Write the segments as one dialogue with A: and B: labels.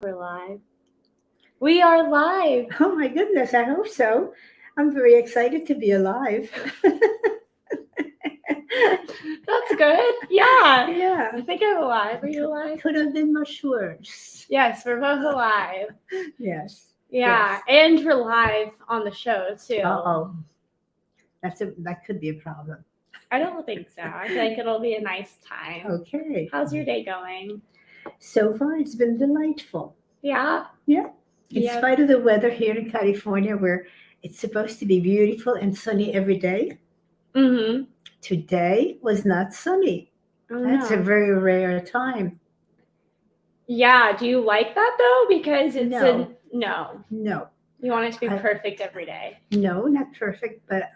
A: We're live. We are live.
B: Oh my goodness, I hope so. I'm very excited to be alive.
A: That's good. Yeah.
B: Yeah,
A: I think I'm alive. Are you alive?
B: could have been much worse.
A: Yes, we're both alive.
B: Yes.
A: Yeah, and we're live on the show too.
B: Uh-oh. That could be a problem.
A: I don't think so. I think it'll be a nice time.
B: Okay.
A: How's your day going?
B: So far it's been delightful.
A: Yeah.
B: Yeah. In
A: Yeah.
B: spite of the weather here in California where it's supposed to be beautiful and sunny every day,
A: Mm-hmm.
B: today was not sunny.
A: Oh,
B: That's a
A: no.
B: very rare time.
A: Yeah. Do you like that though? Because it's
B: No.
A: no.
B: No.
A: You want it to be
B: I-
A: perfect every day.
B: No, not perfect, but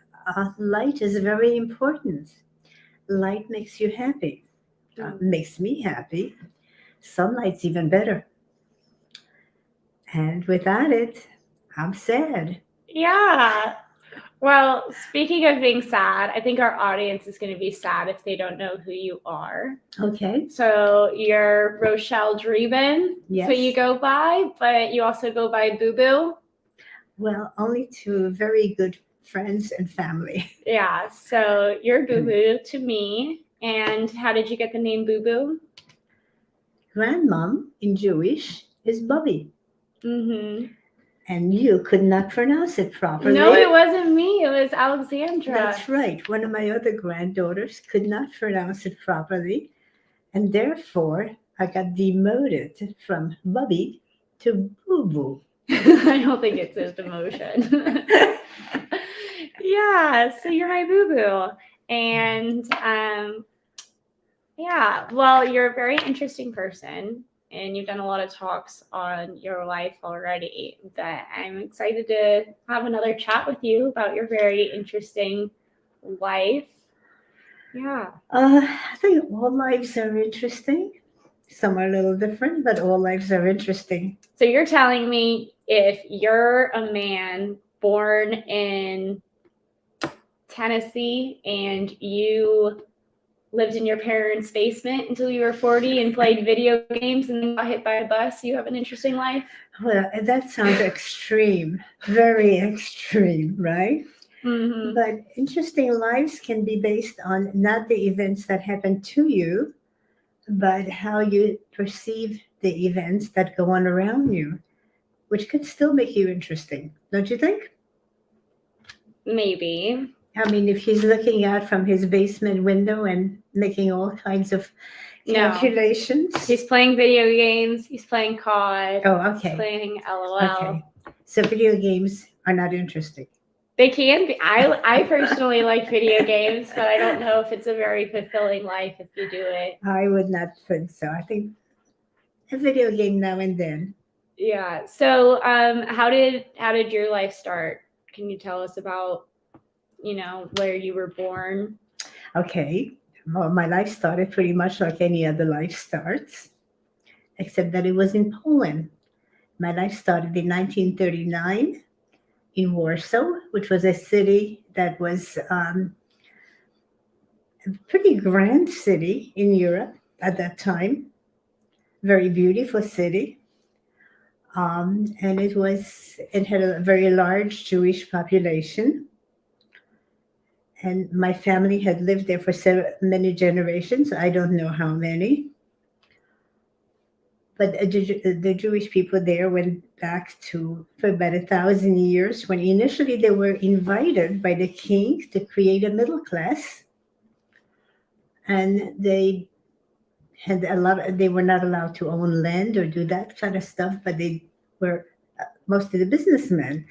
B: light is very important. Light makes you happy. Makes me happy. Sunlight's even better. And without it, I'm sad.
A: Yeah. Well, speaking of being sad, I think our audience is going to be sad if they don't know who you are.
B: Okay.
A: So you're Rochelle Dreeben.
B: Yes.
A: So you go by, but you also go by Boo Boo.
B: Well, only to very good friends and family.
A: Yeah. So you're Boo Boo to me. And how did you get the name Boo Boo?
B: Grandmom in Jewish is Bubby.
A: Mm-hmm.
B: And you could not pronounce it properly.
A: No, it wasn't me. It was Alexandra.
B: That's right. One of my other granddaughters could not pronounce it properly. And therefore, I got demoted from Bubby to Boo Boo.
A: I don't think it's his demotion. Yeah, so you're my boo boo. And yeah, well, you're a very interesting person and you've done a lot of talks on your life already. But I'm excited to have another chat with you about your very interesting life. Yeah.
B: I think all lives are interesting. Some are a little different, but all lives are interesting.
A: So you're telling me if you're a man born in Tennessee and you lived in your parents' basement until you were 40 and played video games and then got hit by a bus, you have an interesting life?
B: Well, that sounds extreme, very extreme, right?
A: Mm-hmm.
B: But interesting lives can be based on not the events that happen to you, but how you perceive the events that go on around you, which could still make you interesting, don't you think?
A: Maybe.
B: I mean, if he's looking out from his basement window and making all kinds of
A: No.
B: calculations.
A: He's playing video games, he's playing COD,
B: Oh,
A: he's
B: okay.
A: playing LOL.
B: Okay. So video games are not interesting.
A: They can be. I personally like video games, but I don't know if it's a very fulfilling life if you do it.
B: I would not think so. I think a video game now and then.
A: Yeah. So how did your life start? Can you tell us about, where you were born?
B: Okay. Well, my life started pretty much like any other life starts, except that it was in Poland. My life started in 1939 in Warsaw, which was a city that was a pretty grand city in Europe at that time. Very beautiful city. And it had a very large Jewish population. And my family had lived there for many generations. I don't know how many. But the Jewish people there went back for about 1,000 years when initially they were invited by the king to create a middle class. And they were not allowed to own land or do that kind of stuff, but they were most of the businessmen.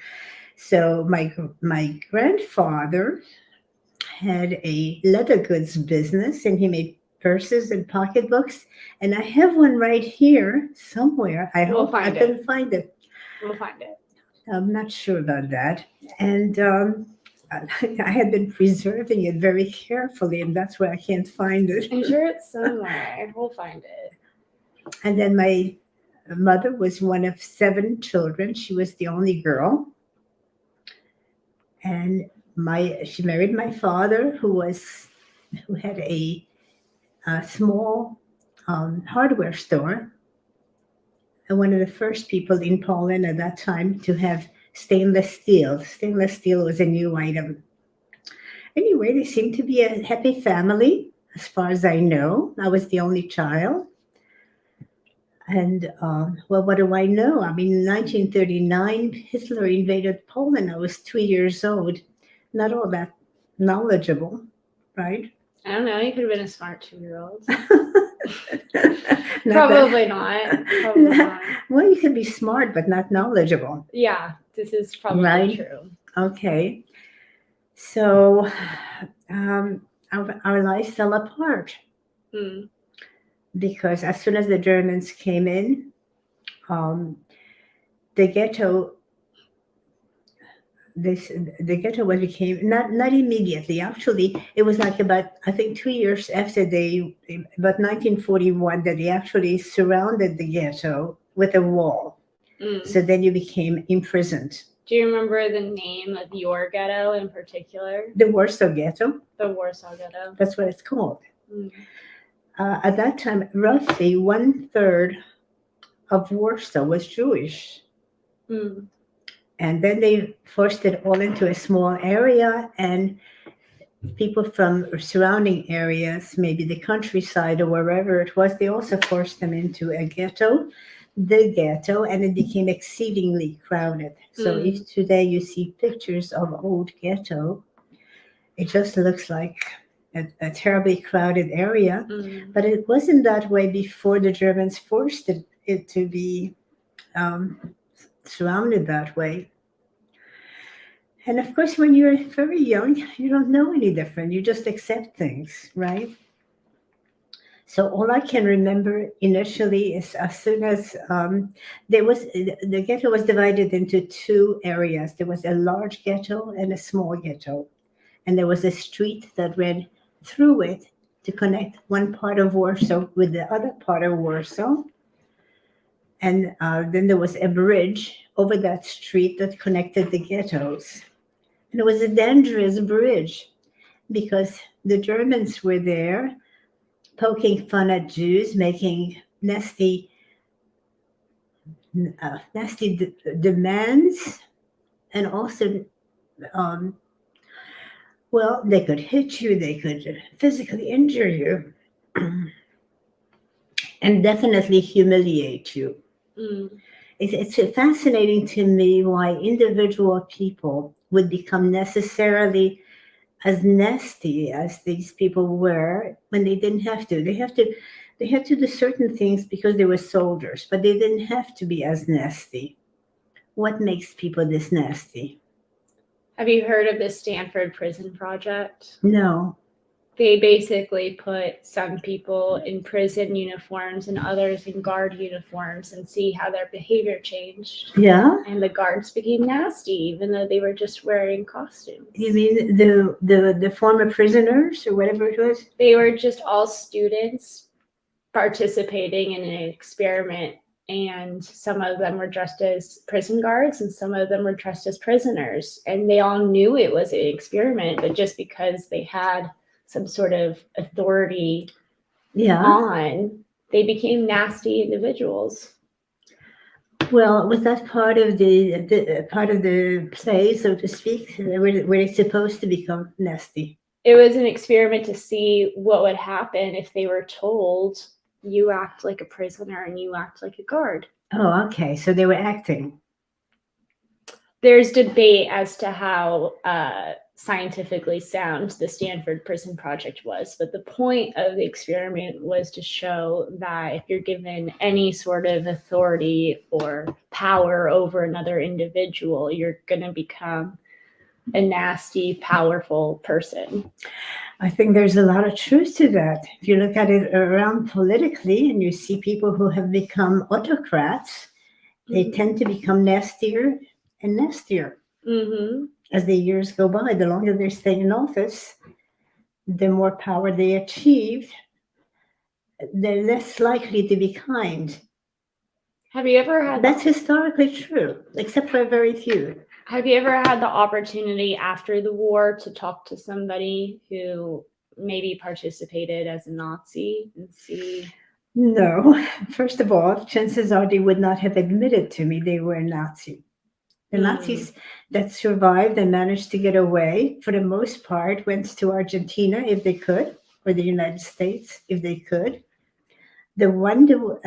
B: So my grandfather had a leather goods business and he made purses and pocketbooks. And I have one right here somewhere. I hope I couldn't find it.
A: We'll find it.
B: I'm not sure about that. And I had been preserving it very carefully, and that's why I can't find it.
A: I'm sure it's somewhere. We'll find it.
B: And then my mother was one of 7 children. She was the only girl. And she married my father, who had a small hardware store. one of the first people in Poland at that time to have stainless steel. Stainless steel was a new item. Anyway, they seemed to be a happy family, as far as I know. I was the only child. And well, what do I know? I mean, in 1939, Hitler invaded Poland. I was 2 years old, not all that knowledgeable, right?
A: I don't know. You could have been a smart 2-year-old.
B: Not
A: Probably not. Probably not.
B: Well, you can be smart, but not knowledgeable.
A: Yeah, this is probably
B: Right.
A: true.
B: Okay. So our lives fell apart
A: Mm.
B: because as soon as the Germans came in, the ghetto the ghetto was became not immediately. Actually, it was like about, I think, 2 years after about 1941, that they actually surrounded the ghetto with a wall.
A: Mm.
B: So then you became imprisoned.
A: Do you remember the name of your ghetto in particular?
B: The Warsaw Ghetto.
A: The Warsaw Ghetto.
B: That's what it's called.
A: Mm.
B: At that time, roughly 1/3 of Warsaw was Jewish.
A: Mm.
B: And then they forced it all into a small area, and people from surrounding areas, maybe the countryside or wherever it was, they also forced them into a ghetto, the ghetto, and it became exceedingly crowded. So if today you see pictures of old ghetto, it just looks like a terribly crowded area.
A: Mm.
B: But it wasn't that way before the Germans forced it to be surrounded that way. And of course, when you're very young, you don't know any different. You just accept things, right? So all I can remember initially is as soon as the ghetto was divided into two areas. There was a large ghetto and a small ghetto. And there was a street that ran through it to connect one part of Warsaw with the other part of Warsaw. And then there was a bridge over that street that connected the ghettos. And it was a dangerous bridge because the Germans were there poking fun at Jews, making nasty demands, and also, well, they could hit you, they could physically injure you, and definitely humiliate you.
A: Mm.
B: It's fascinating to me why individual people would become necessarily as nasty as these people were when they didn't have to. They had to do certain things because they were soldiers, but they didn't have to be as nasty. What makes people this nasty?
A: Have you heard of the Stanford Prison Project?
B: No.
A: They basically put some people in prison uniforms and others in guard uniforms and see how their behavior changed.
B: Yeah?
A: And the guards became nasty, even though they were just wearing costumes.
B: You mean the former prisoners or whatever it was?
A: They were just all students participating in an experiment, and some of them were dressed as prison guards and some of them were dressed as prisoners. And they all knew it was an experiment, but just because they had some sort of authority on, they became nasty individuals.
B: Well, was that part of the play, so to speak? Were they supposed to become nasty?
A: It was an experiment to see what would happen if they were told, you act like a prisoner and you act like a guard.
B: Oh, okay. So they were acting.
A: There's debate as to how scientifically sound the Stanford Prison Project was, but the point of the experiment was to show that if you're given any sort of authority or power over another individual, you're going to become a nasty, powerful person.
B: I think there's a lot of truth to that. If you look at it around politically and you see people who have become autocrats, they tend to become nastier and nastier.
A: Mm-hmm.
B: As the years go by, the longer they stay in office, the more power they achieve, they're less likely to be kind.
A: Have you ever had
B: That's historically true, except for very few.
A: Have you ever had the opportunity after the war to talk to somebody who maybe participated as a Nazi and see?
B: No, first of all, chances are they would not have admitted to me they were a Nazi. The
A: Mm.
B: Nazis that survived and managed to get away, for the most part, went to Argentina if they could, or the United States if they could. Werner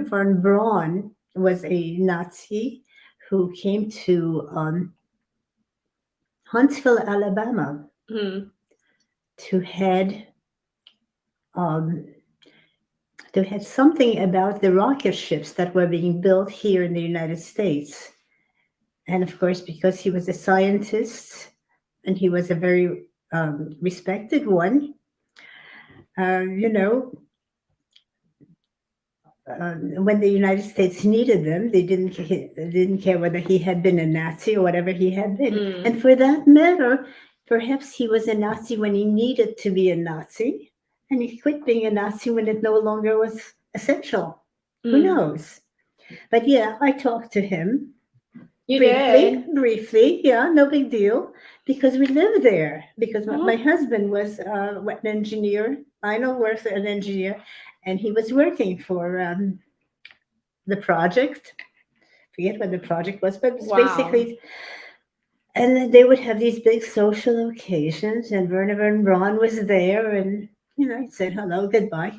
B: von Braun was a Nazi who came to Huntsville, Alabama,
A: Mm.
B: to head um, to head something about the rocket ships that were being built here in the United States. And of course, because he was a scientist and he was a very respected one, you know, when the United States needed them, they didn't care whether he had been a Nazi or whatever he had been.
A: Mm.
B: And for that matter, perhaps he was a Nazi when he needed to be a Nazi, and he quit being a Nazi when it no longer was essential. Who
A: Mm.
B: knows? But yeah, I talked to him
A: You
B: briefly,
A: did.
B: briefly. Yeah, no big deal, because we lived there. Because my
A: Oh,
B: husband was an engineer. I know was an engineer, and he was working for the project. Forget what the project was, but it's
A: wow.
B: basically. And then they would have these big social occasions, and Werner von Braun was there, and I said hello, goodbye.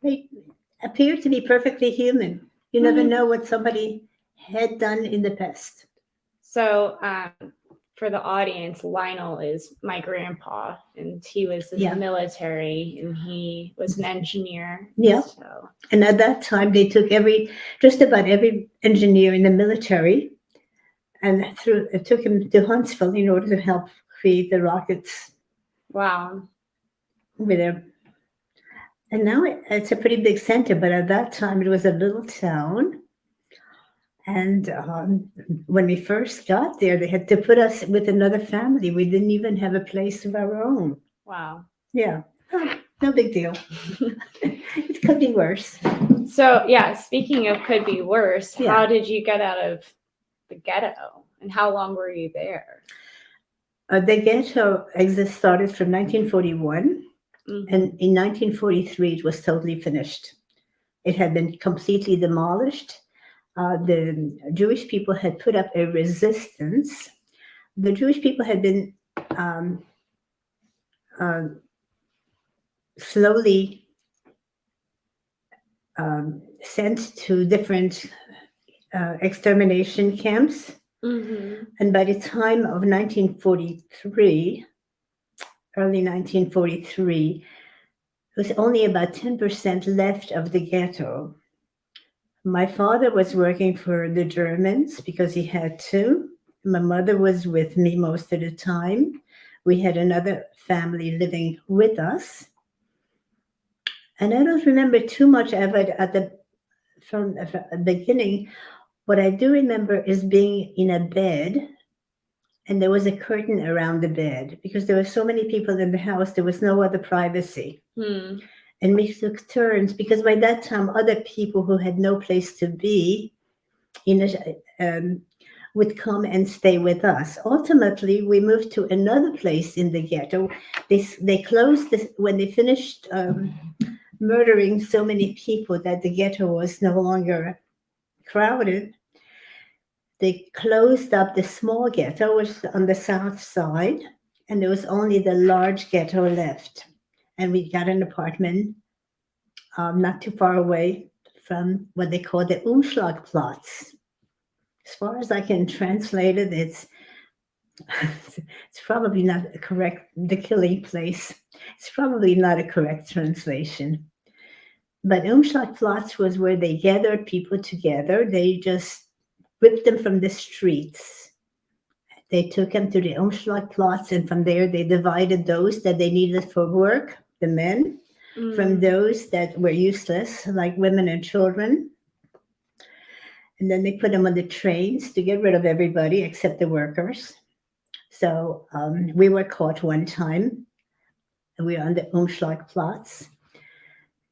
B: They appeared to be perfectly human. You never
A: Mhm.
B: know what somebody had done in the past.
A: So, for the audience, Lionel is my grandpa, and he was in the
B: Yeah,
A: military, and he was an engineer.
B: yeah.
A: So,
B: And at that time, they took just about every engineer in the military, and took him to Huntsville in order to help create the rockets
A: wow.
B: with their. And now it's a pretty big center, but at that time it was a little town. And when we first got there, they had to put us with another family. We didn't even have a place of our own.
A: Wow.
B: Yeah, oh, no big deal. It could be worse.
A: So, yeah, speaking of could be worse, how
B: Yeah.
A: did you get out of the ghetto, and how long were you there?
B: The ghetto started from 1941,
A: Mm-hmm.
B: and in 1943 it was totally finished. It had been completely demolished. The Jewish people had put up a resistance. The Jewish people had been um, uh, slowly sent to different extermination camps.
A: Mm-hmm.
B: And by the time of 1943, early 1943, there was only about 10% left of the ghetto. My father was working for the Germans because he had to. My mother was with me most of the time. We had another family living with us. And I don't remember too much of it from the beginning. What I do remember is being in a bed, and there was a curtain around the bed because there were so many people in the house, there was no other privacy.
A: Hmm.
B: And we took turns because by that time, other people who had no place to be in would come and stay with us. Ultimately, we moved to another place in the ghetto. They closed this when they finished murdering so many people that the ghetto was no longer crowded. They closed up the small ghetto, which was on the south side, and there was only the large ghetto left. And we got an apartment not too far away from what they call the Umschlagplatz. As far as I can translate it, it's probably not a correct, the killing place. It's probably not a correct translation. But Umschlagplatz was where they gathered people together. They just whipped them from the streets. They took them to the Umschlagplatz, and from there they divided those that they needed for work, the men, from
A: Mm.
B: those that were useless, like women and children. And then they put them on the trains to get rid of everybody except the workers. So we were caught one time. We were on the Umschlagplatz.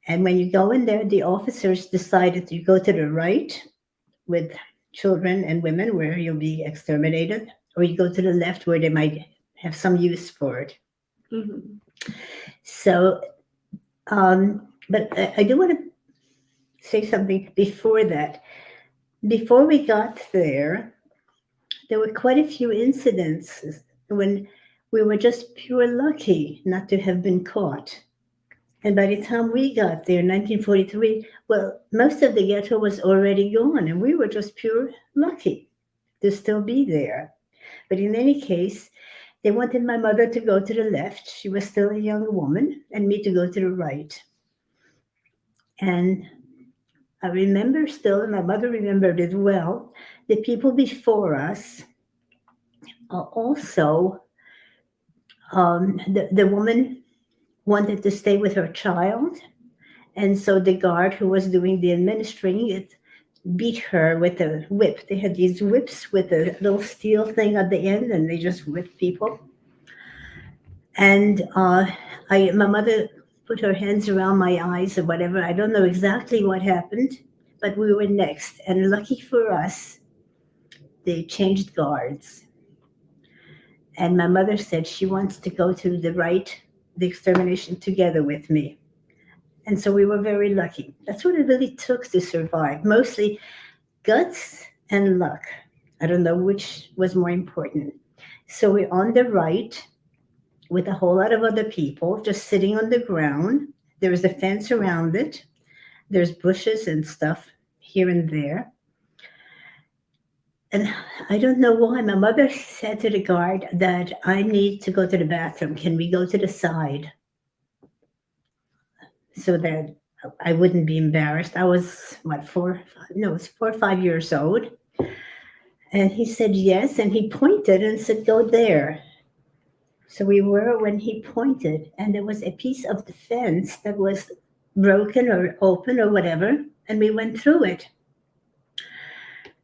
B: And when you go in there, the officers decided to go to the right with children and women where you'll be exterminated, or you go to the left where they might have some use for it.
A: Mm-hmm.
B: So But I do want to say something before that. Before we got there were quite a few incidences when we were just pure lucky not to have been caught. And by the time we got there, 1943, well, most of the ghetto was already gone, and we were just pure lucky to still be there. But in any case, they wanted my mother to go to the left. She was still a young woman, and me to go to the right. And I remember still, and my mother remembered it well, the people before us also, the woman wanted to stay with her child. And so the guard who was doing the administering it beat her with a whip. They had these whips with a little steel thing at the end, and they just whipped people. And my mother put her hands around my eyes or whatever. I don't know exactly what happened, but we were next. And lucky for us, they changed guards. And my mother said she wants to go to the extermination together with me. And so we were very lucky. That's what it really took to survive. Mostly guts and luck. I don't know which was more important. So we're on the right with a whole lot of other people just sitting on the ground. There is a fence around it. There's bushes and stuff here and there. And I don't know why. My mother said to the guard that I need to go to the bathroom. Can we go to the side? So that I wouldn't be embarrassed. I was, what, it was 4 or 5 years old. And he said yes. And he pointed and said, go there. So we were when he pointed. And there was a piece of the fence that was broken or open or whatever. And we went through it.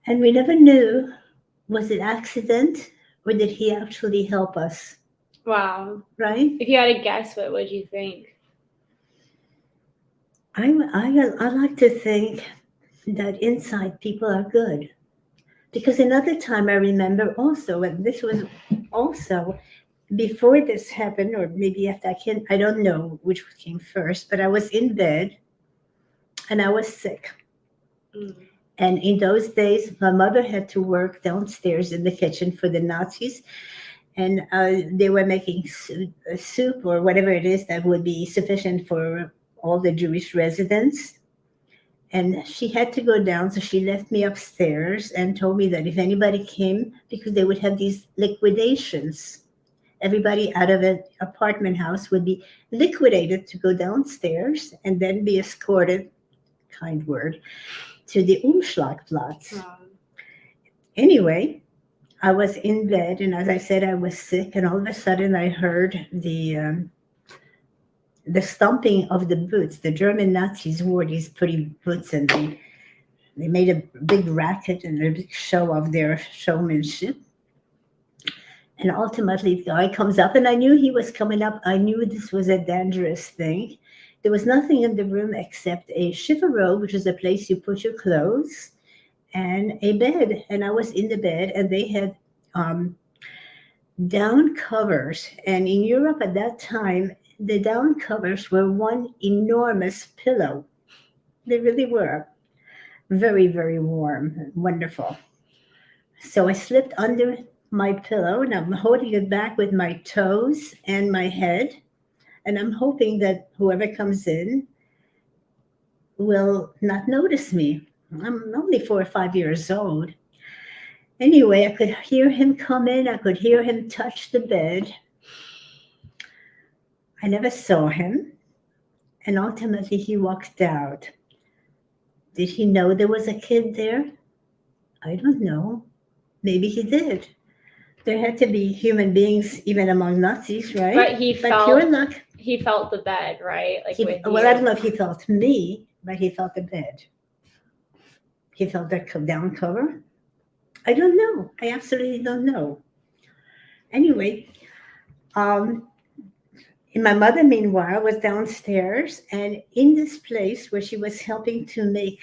B: And we never knew, was it accident or did he actually help us?
A: Wow.
B: Right?
A: If you had to guess, what would you think?
B: I like to think that inside people are good. Because another time I remember also, and this was also before this happened, or maybe after, I don't know which came first, but I was in bed and I was sick.
A: Mm.
B: And in those days, my mother had to work downstairs in the kitchen for the Nazis. And they were making soup or whatever it is that would be sufficient for all the Jewish residents. And she had to go down, so she left me upstairs and told me that if anybody came, because they would have these liquidations, everybody out of an apartment house would be liquidated to go downstairs and then be escorted, kind word, to the Umschlagplatz. Anyway, I was in bed, and as I said, I was sick, and all of a sudden I heard the stomping of the boots. The German Nazis wore these pretty boots, and they made a big racket and a big show of their showmanship. And ultimately, the guy comes up, and I knew he was coming up. I knew this was a dangerous thing. There was nothing in the room except a chifforobe, which is a place you put your clothes, and a bed. And I was in the bed, and they had down covers. And in Europe at that time, the down covers were one enormous pillow. They really were. Very, very warm, wonderful. So I slipped under my pillow, and I'm holding it back with my toes and my head. And I'm hoping that whoever comes in will not notice me. I'm only 4 or 5 years old. Anyway, I could hear him come in. I could hear him touch the bed. I never saw him. And ultimately, he walked out. Did he know there was a kid there? I don't know. Maybe he did. There had to be human beings even among Nazis, right?
A: But
B: pure luck.
A: He felt the bed, right? Like with you.
B: Well, I don't know if he felt me, but he felt the bed. He felt the down cover. I don't know. I absolutely don't know. Anyway, my mother, meanwhile, was downstairs, and in this place where she was helping to make,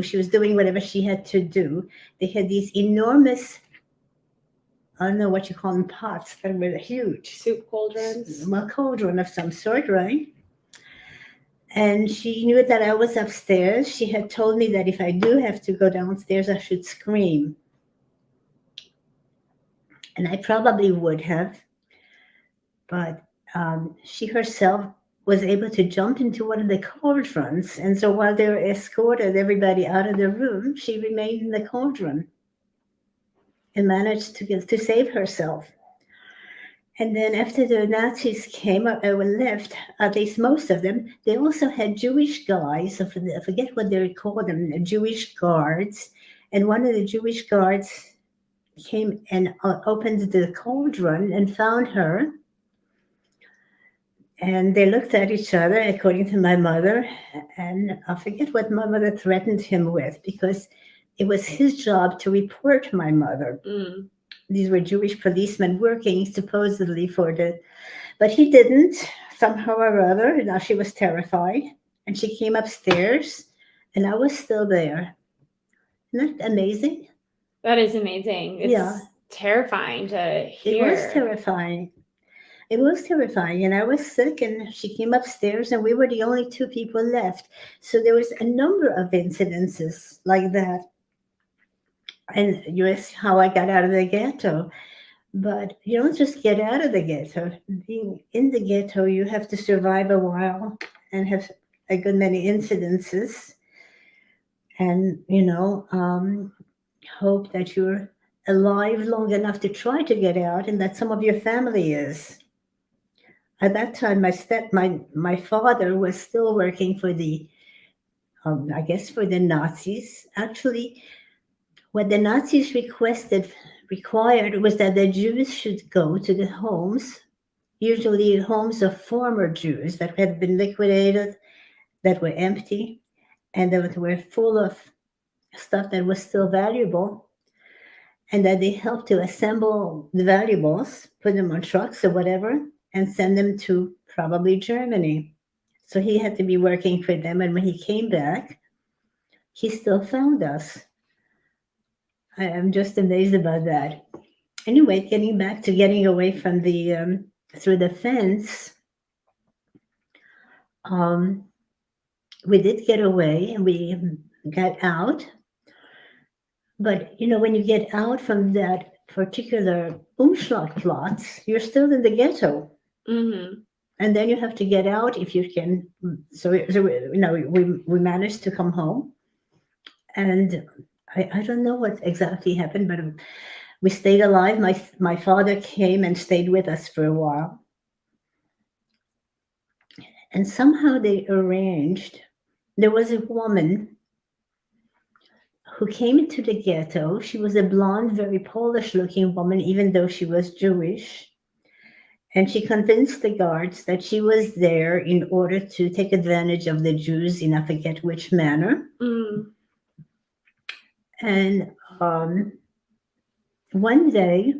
B: she was doing whatever she had to do, they had these enormous I don't know what you call them, pots that were huge.
A: Soup cauldrons.
B: A cauldron of some sort, right? And she knew that I was upstairs. She had told me that if I do have to go downstairs, I should scream. And I probably would have, but she herself was able to jump into one of the cauldrons. And so while they escorted everybody out of the room, she remained in the cauldron and managed to save herself. And then after the Nazis came or left, at least most of them, they also had Jewish guys. I forget what they called them, Jewish guards. And one of the Jewish guards came and opened the cauldron and found her. And they looked at each other, according to my mother. And I forget what my mother threatened him with, because it was his job to report my mother.
A: Mm.
B: These were Jewish policemen working supposedly but he didn't, somehow or other. Now she was terrified, and she came upstairs, and I was still there. Isn't that amazing?
A: That is amazing. It's terrifying to hear.
B: It was terrifying. It was terrifying, and I was sick, and she came upstairs, and we were the only two people left. So there was a number of incidences like that. And you asked how I got out of the ghetto. But you don't just get out of the ghetto. Being in the ghetto, you have to survive a while and have a good many incidences. And, hope that you're alive long enough to try to get out and that some of your family is. At that time, my father was still working for for the Nazis. Actually, what the Nazis required was that the Jews should go to the homes, usually homes of former Jews that had been liquidated, that were empty, and that were full of stuff that was still valuable, and that they helped to assemble the valuables, put them on trucks or whatever, and send them to probably Germany. So he had to be working for them, and when he came back, he still found us. I am just amazed about that. Anyway, getting away from through the fence, we did get away and we got out. But, when you get out from that particular Umschlagplatz, you're still in the ghetto.
A: Mm-hmm.
B: And then you have to get out if you can. So we managed to come home. And I don't know what exactly happened, but we stayed alive. My father came and stayed with us for a while. And somehow they arranged, there was a woman who came into the ghetto. She was a blonde, very Polish-looking woman, even though she was Jewish. And she convinced the guards that she was there in order to take advantage of the Jews in I forget which manner.
A: Mm.
B: And one day,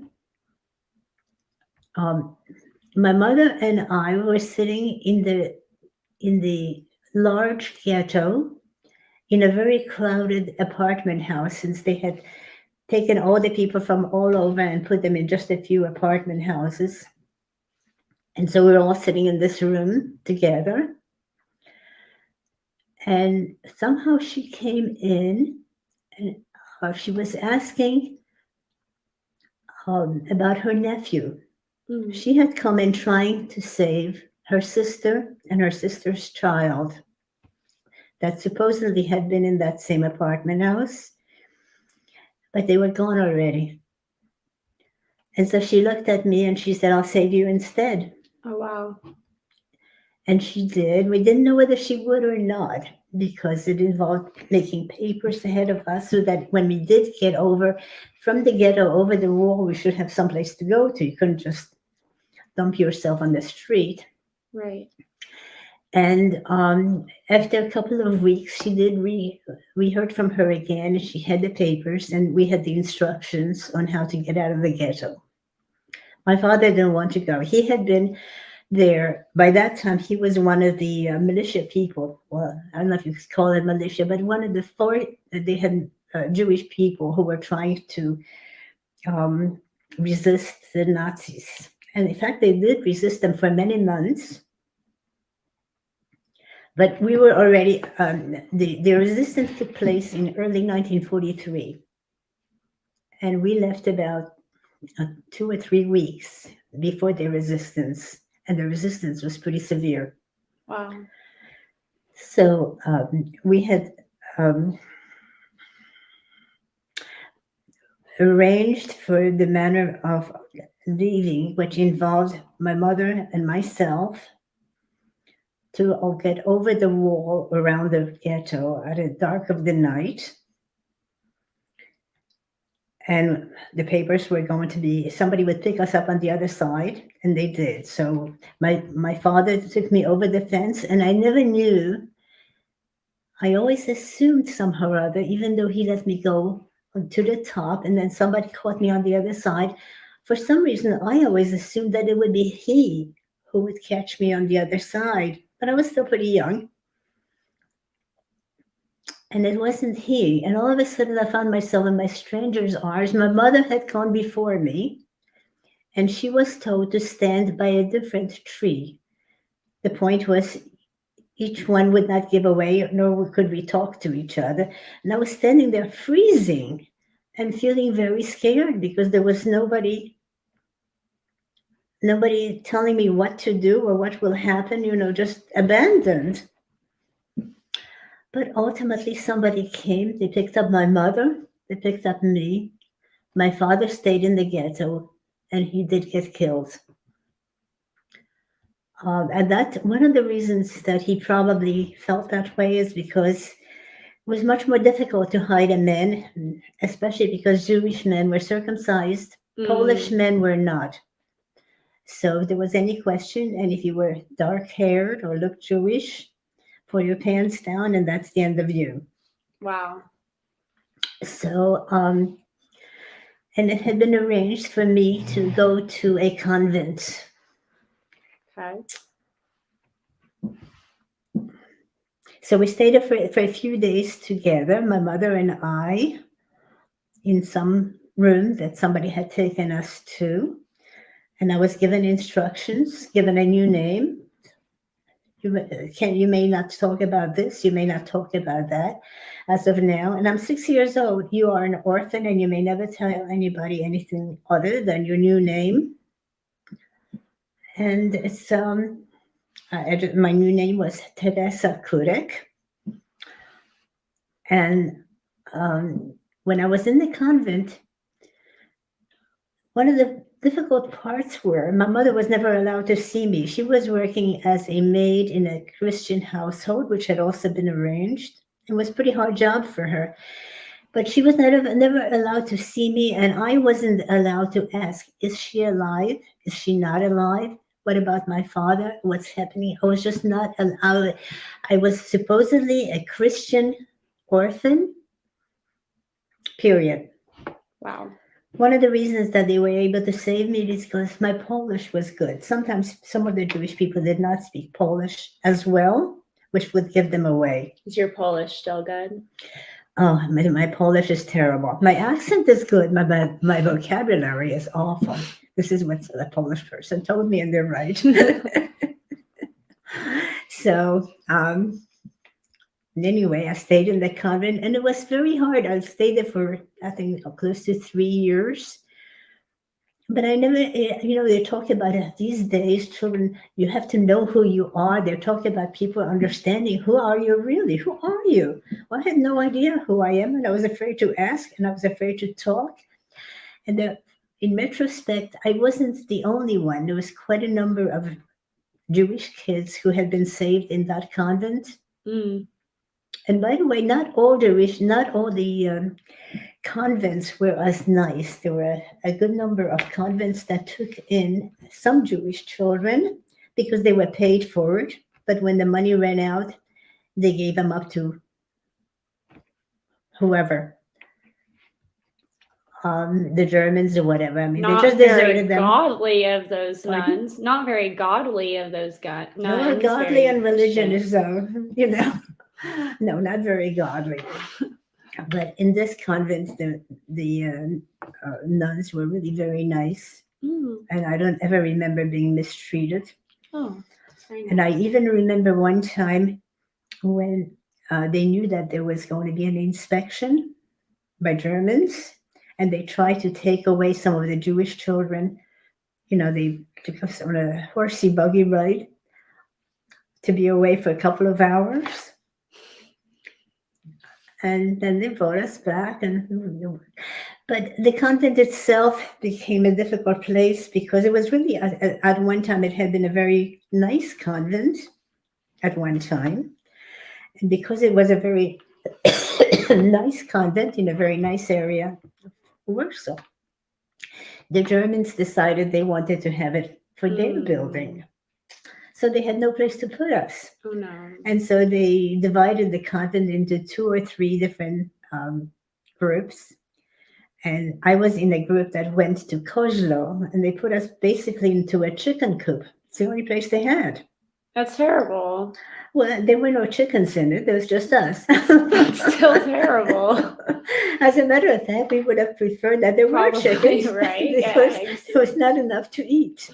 B: my mother and I were sitting in the large ghetto in a very crowded apartment house, since they had taken all the people from all over and put them in just a few apartment houses. And so we were all sitting in this room together. And somehow she came in, and she was asking about her nephew.
A: Mm.
B: She had come in trying to save her sister and her sister's child that supposedly had been in that same apartment house, but they were gone already. And so she looked at me and she said, "I'll save you instead."
A: Oh, wow.
B: And she did. We didn't know whether she would or not, because it involved making papers ahead of us so that when we did get over from the ghetto over the wall, we should have someplace to go to. You couldn't just dump yourself on the street.
A: Right.
B: And after a couple of weeks, she did. We heard from her again. She had the papers, and we had the instructions on how to get out of the ghetto. My father didn't want to go. He had been there. By that time, he was one of the militia people. Well, I don't know if you could call it militia, but one of the they had Jewish people who were trying to resist the Nazis. And in fact, they did resist them for many months. But we were already, the resistance took place in early 1943. And we left about 2 or 3 weeks before the resistance. And the resistance was pretty severe.
A: Wow.
B: So we had arranged for the manner of leaving, which involved my mother and myself to all get over the wall around the ghetto at the dark of the night. And the papers were going to be, somebody would pick us up on the other side, and they did. So my father took me over the fence, and I never knew. I always assumed somehow or other, even though he let me go to the top, and then somebody caught me on the other side. For some reason, I always assumed that it would be he who would catch me on the other side. But I was still pretty young. And it wasn't he. And all of a sudden, I found myself in my stranger's arms. My mother had gone before me, and she was told to stand by a different tree. The point was, each one would not give away, nor could we talk to each other. And I was standing there freezing and feeling very scared because there was nobody telling me what to do or what will happen, just abandoned. But ultimately, somebody came. They picked up my mother. They picked up me. My father stayed in the ghetto, and he did get killed. And that one of the reasons that he probably felt that way is because it was much more difficult to hide a man, especially because Jewish men were circumcised. Polish men were not. So if there was any question, and if you were dark-haired or looked Jewish, pull your pants down, and that's the end of you.
A: Wow.
B: So, and it had been arranged for me to go to a convent.
A: Okay.
B: So we stayed there for a few days together, my mother and I, in some room that somebody had taken us to. And I was given instructions, given a new name. You may not talk about this, you may not talk about that as of now. And I'm 6 years old. You are an orphan, and you may never tell anybody anything other than your new name. And it's my new name was Teresa Kurek. And when I was in the convent, one of the difficult parts were my mother was never allowed to see me. She was working as a maid in a Christian household, which had also been arranged. It was a pretty hard job for her. But she was never allowed to see me, and I wasn't allowed to ask, is she alive? Is she not alive? What about my father? What's happening? I was just not allowed. I was supposedly a Christian orphan, period.
A: Wow.
B: One of the reasons that they were able to save me is because my Polish was good. Sometimes some of the Jewish people did not speak Polish as well, which would give them away.
A: Is your Polish still good?
B: Oh, my Polish is terrible. My accent is good. My vocabulary is awful. This is what a Polish person told me, and they're right. So, anyway, I stayed in the convent, and it was very hard. I stayed there for, I think, close to 3 years. But I never, they talk about it these days, children, you have to know who you are. They're talking about people understanding, who are you really? Who are you? Well, I had no idea who I am, and I was afraid to ask, and I was afraid to talk. And in retrospect, I wasn't the only one. There was quite a number of Jewish kids who had been saved in that convent. And by the way, not all the convents were as nice. There were a good number of convents that took in some Jewish children because they were paid for it. But when the money ran out, they gave them up to whoever, the Germans or whatever. I mean,
A: Not
B: they just deserted them.
A: Godly of those
B: Pardon?
A: nuns. Not very godly of those nuns.
B: No, godly and religion is, no, not very godly. But in this convent, the nuns were really very nice,
A: Mm.
B: and I don't ever remember being mistreated.
A: Oh, that's very
B: And I
A: nice.
B: even remember one time when they knew that there was going to be an inspection by Germans, and they tried to take away some of the Jewish children. They took us on a horsey buggy ride to be away for a couple of hours. And then they brought us back. But the convent itself became a difficult place because it was really, at one time, it had been a very nice convent at one time. And because it was a very nice convent in a very nice area of Warsaw, the Germans decided they wanted to have it for their building. So they had no place to put us.
A: Oh no.
B: And so they divided the convent into 2 or 3 different groups. And I was in a group that went to Kozlo, and they put us basically into a chicken coop. It's the only place they had.
A: That's terrible.
B: Well, there were no chickens in it. There was just us.
A: That's still terrible.
B: As a matter of fact, we would have preferred that there were
A: Probably,
B: chickens,
A: right?
B: because
A: Eggs.
B: there was not enough to eat.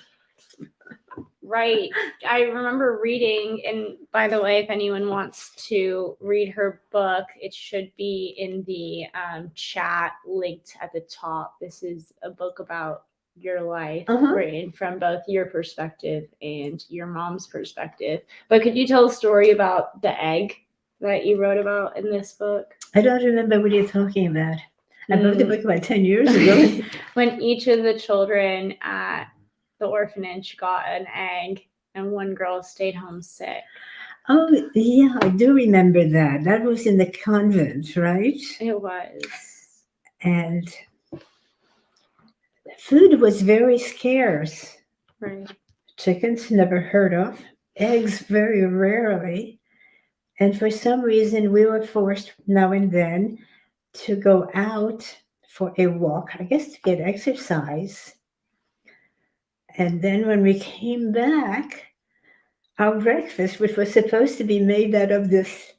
A: Right. I remember reading, and by the way, if anyone wants to read her book, it should be in the chat linked at the top. This is a book about your life, written from both your perspective and your mom's perspective. But could you tell a story about the egg that you wrote about in this book?
B: I don't remember what you're talking about. I wrote the book about 10 years ago.
A: When each of the children at the orphanage got an egg and one girl stayed home sick.
B: Oh, yeah, I do remember that. That was in the convent, right?
A: It was.
B: And food was very scarce.
A: Right.
B: Chickens, never heard of. Eggs, very rarely. And for some reason, we were forced now and then to go out for a walk, I guess to get exercise. And then when we came back, our breakfast, which was supposed to be made out of this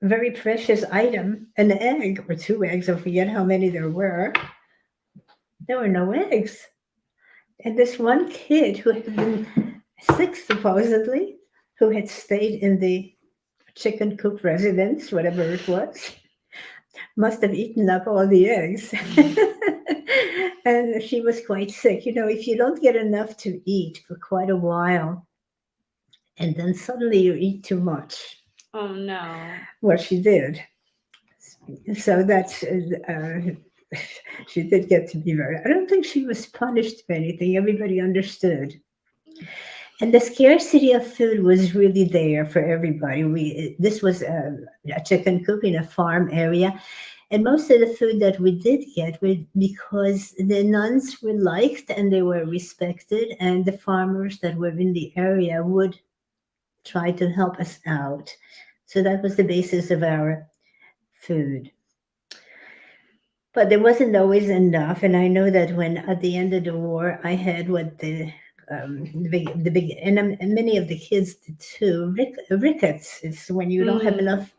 B: very precious item, an egg or 2 eggs, I forget how many there were no eggs. And this one kid who had been sick, supposedly, who had stayed in the chicken coop residence, whatever it was, must have eaten up all the eggs. And she was quite sick. If you don't get enough to eat for quite a while, and then suddenly you eat too much.
A: Oh no.
B: Well, she did. So that's, she did get to be I don't think she was punished for anything. Everybody understood. And the scarcity of food was really there for everybody. This was a chicken coop in a farm area. And most of the food that we did get was because the nuns were liked and they were respected, and the farmers that were in the area would try to help us out. So that was the basis of our food. But there wasn't always enough. And I know that when at the end of the war, I had what the big, and many of the kids did too. Rickets is when you don't have enough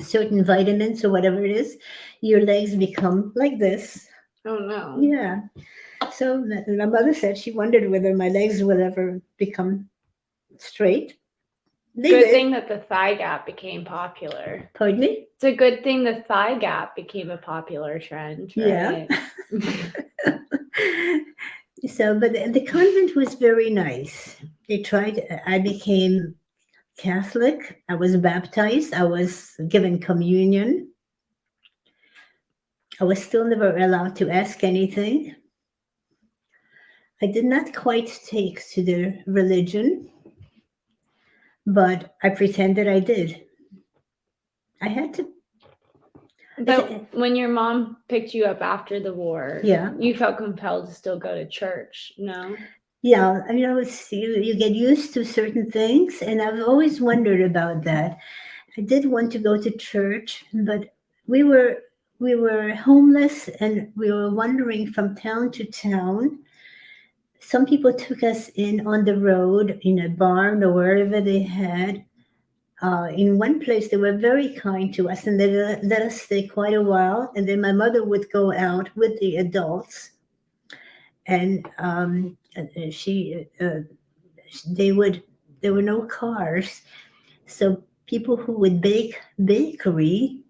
B: certain vitamins or whatever it is, your legs become like this.
A: Oh no.
B: Yeah. So my mother said she wondered whether my legs will ever become straight.
A: Good thing that the thigh gap became popular.
B: Pardon me?
A: It's a good thing the thigh gap became a popular trend, right?
B: Yeah. So, but the convent was very nice. I became Catholic. I was baptized. I was given communion. I was still never allowed to ask anything. I did not quite take to the religion, but I pretended I did. I had to.
A: But when your mom picked you up after the war,
B: yeah,
A: you felt compelled to still go to church, no?
B: Yeah, you get used to certain things, and I've always wondered about that. I did want to go to church, but we were homeless, and we were wandering from town to town. Some people took us in on the road in a barn or wherever they had in one place, they were very kind to us, and they let us stay quite a while. And then my mother would go out with the adults, and they would. There were no cars, so people who would bake bakery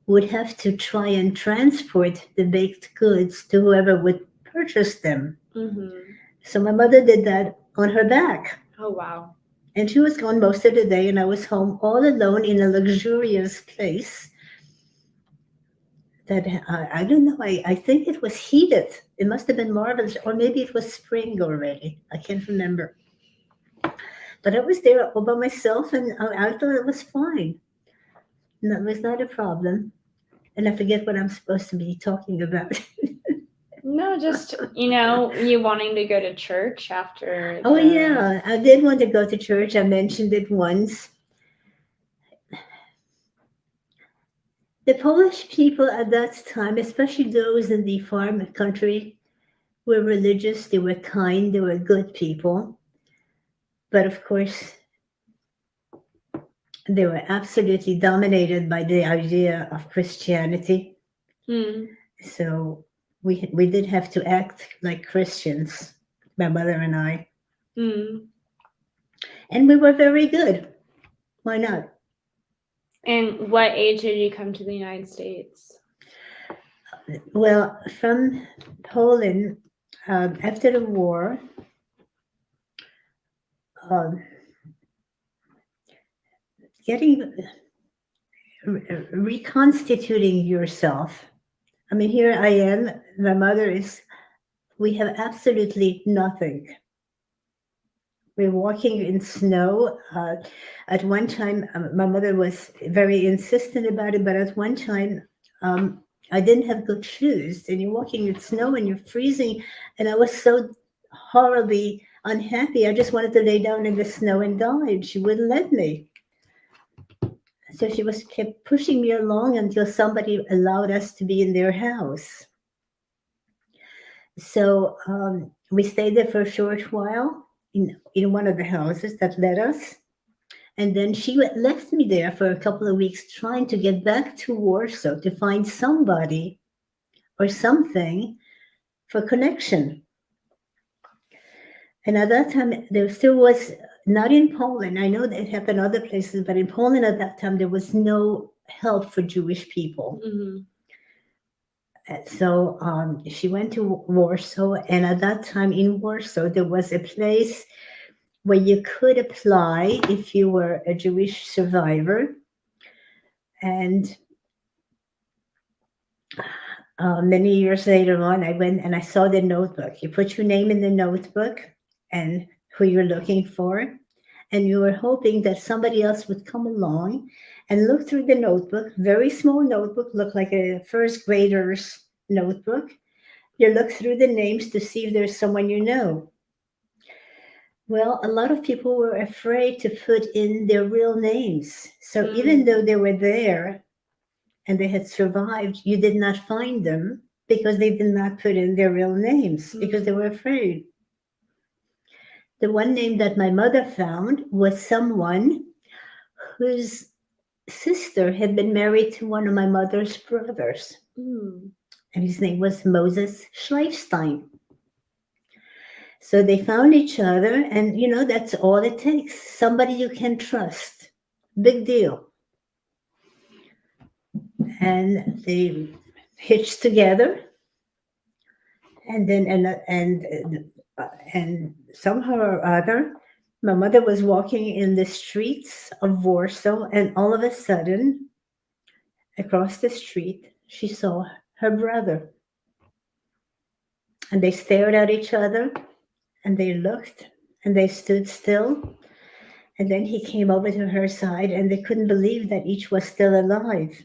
B: would have to try and transport the baked goods to whoever would purchase them.
A: Mm-hmm.
B: So my mother did that on her back.
A: Oh, wow.
B: And she was gone most of the day, and I was home all alone in a luxurious place that I don't know. I think it was heated. It must have been marvelous, or maybe it was spring already. I can't remember. But I was there all by myself, and I thought it was fine. No, it was not a problem. And I forget what I'm supposed to be talking about.
A: No, just, you wanting to go to church after
B: Oh,
A: the.
B: yeah, I did want to go to church. I mentioned it once. The Polish people at that time, especially those in the farm country, were religious, they were kind, they were good people. But of course, they were absolutely dominated by the idea of Christianity.
A: Hmm.
B: So we did have to act like Christians, my mother and I.
A: Hmm.
B: And we were very good. Why not?
A: And what age did you come to the United States?
B: Well, from Poland, after the war, um, getting reconstituting yourself. I mean, here I am. My mother is. We have absolutely nothing. We're walking in snow. At one time, my mother was very insistent about it, but at one time, I didn't have good shoes, and you're walking in snow and you're freezing, and I was so horribly unhappy. I just wanted to lay down in the snow and die, and she wouldn't let me. So she was kept pushing me along until somebody allowed us to be in their house. So we stayed there for a short while in one of the houses that let us. And then she left me there for a couple of weeks trying to get back to Warsaw to find somebody or something for connection. And at that time, there still was, not in Poland, I know that it happened other places, but in Poland at that time, there was no help for Jewish people.
A: Mm-hmm.
B: So she went to Warsaw, and at that time in Warsaw, there was a place where you could apply if you were a Jewish survivor. And many years later on, I went and I saw the notebook. You put your name in the notebook and who you're looking for, and you were hoping that somebody else would come along and look through the notebook. Very small notebook, looked like a first grader's notebook. You look through the names to see if there's someone you know. Well, a lot of people were afraid to put in their real names. So even though they were there and they had survived, you did not find them because they did not put in their real names because they were afraid. The one name that my mother found was someone whose sister had been married to one of my mother's brothers.
A: Mm.
B: And his name was Moses Schleifstein. So they found each other, and that's all it takes. Somebody you can trust. Big deal. And they hitched together, and then and somehow or other, my mother was walking in the streets of Warsaw, and all of a sudden, across the street, she saw her brother. And they stared at each other, and they looked, and they stood still. And then he came over to her side, and they couldn't believe that each was still alive.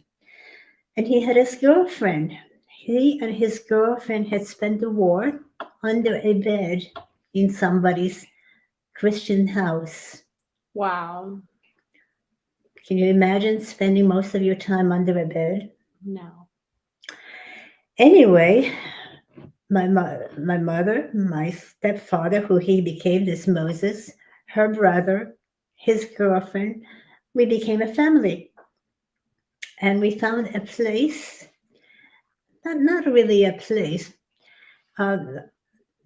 B: And he had his girlfriend. He and his girlfriend had spent the war under a bed in somebody's Christian house.
A: Wow.
B: Can you imagine spending most of your time under a bed?
A: No.
B: Anyway, my mother, my stepfather, who he became this Moses, her brother, his girlfriend, we became a family, and we found a place, not really a place, uh,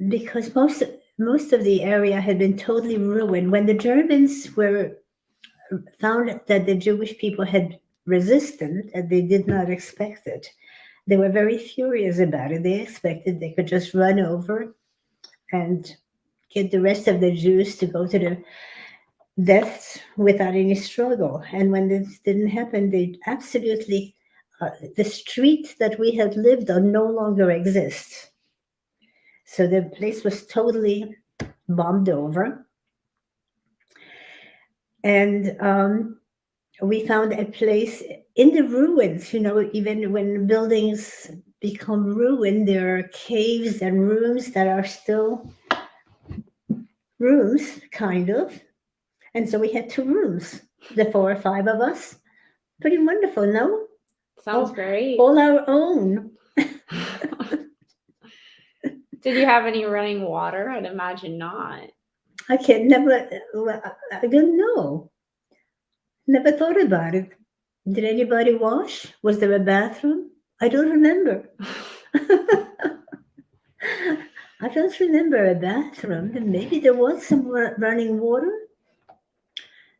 B: because most of the area had been totally ruined. When the Germans were found that the Jewish people had resisted, and they did not expect it, they were very furious about it. They expected they could just run over and get the rest of the Jews to go to the deaths without any struggle. And when this didn't happen, they absolutely, the street that we had lived on no longer exists. So the place was totally bombed over. And we found a place in the ruins. Even when buildings become ruined, there are caves and rooms that are still rooms, kind of. And so we had two rooms, the four or five of us. Pretty wonderful, no?
A: Sounds great.
B: All our own.
A: Did you have any running water? I'd imagine not.
B: I don't know. Never thought about it. Did anybody wash? Was there a bathroom? I don't remember. I don't remember a bathroom. Maybe there was some running water.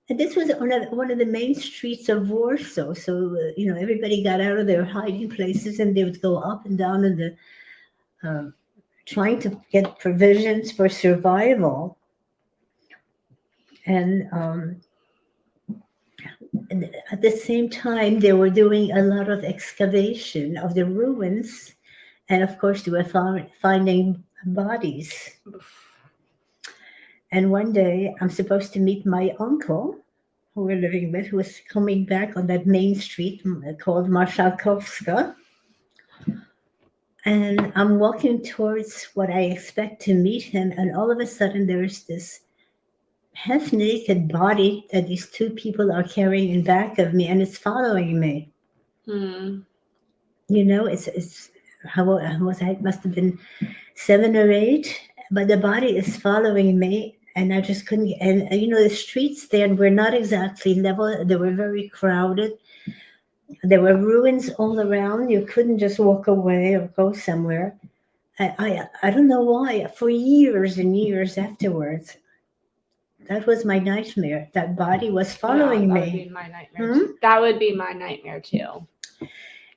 B: And this was on one of the main streets of Warsaw. So, everybody got out of their hiding places and they would go up and down in the trying to get provisions for survival. And at the same time, they were doing a lot of excavation of the ruins. And of course, they were finding bodies. And one day, I'm supposed to meet my uncle, who we're living with, who was coming back on that main street called Marszałkowska. And I'm walking towards what I expect to meet him, and all of a sudden there's this half-naked body that these two people are carrying in back of me, and it's following me. It's how was I? It must have been 7 or 8, but the body is following me, and I just couldn't. And the streets there were not exactly level; they were very crowded. There were ruins all around. You couldn't just walk away or go somewhere. I don't know why. For years and years afterwards, that was my nightmare. That body was following me.
A: That would be my nightmare. That would be my nightmare too.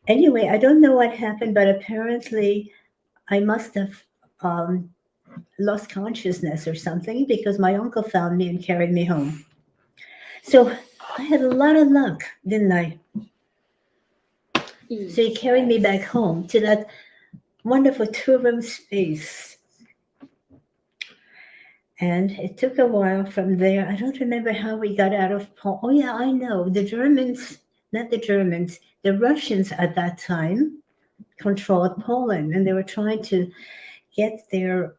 B: Anyway, I don't know what happened, but apparently I must have lost consciousness or something, because my uncle found me and carried me home. So I had a lot of luck, didn't I? So he carried me back home to that wonderful 2-room space. And it took a while from there. I don't remember how we got out of Poland. Oh, yeah, I know. The Russians at that time controlled Poland, and they were trying to get their,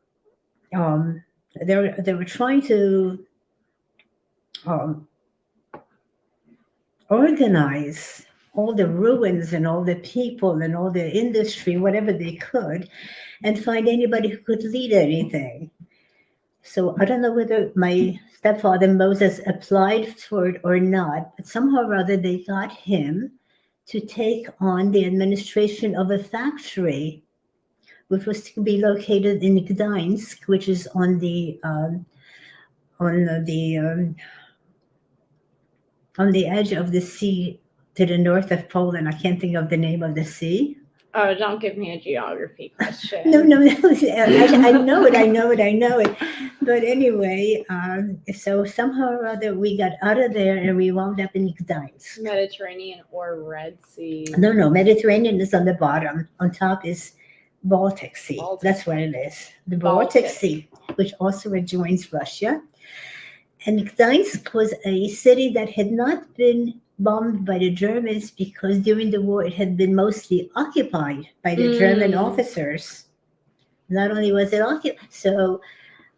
B: they were trying to organize all the ruins and all the people and all the industry, whatever they could, and find anybody who could lead anything. So I don't know whether my stepfather Moses applied for it or not, but somehow or other they got him to take on the administration of a factory, which was to be located in Gdańsk, which is on the edge of the sea to the north of Poland. I can't think of the name of the sea.
A: Oh, don't give me a geography question.
B: No. I know it. But anyway, so somehow or other we got out of there and we wound up in Gdańsk.
A: Mediterranean or Red Sea?
B: No. Mediterranean is on the bottom. On top is Baltic Sea. That's what it is. The Baltic Sea, which also adjoins Russia. And Gdańsk was a city that had not been bombed by the Germans, because during the war it had been mostly occupied by the German officers. Not only was it occupied, so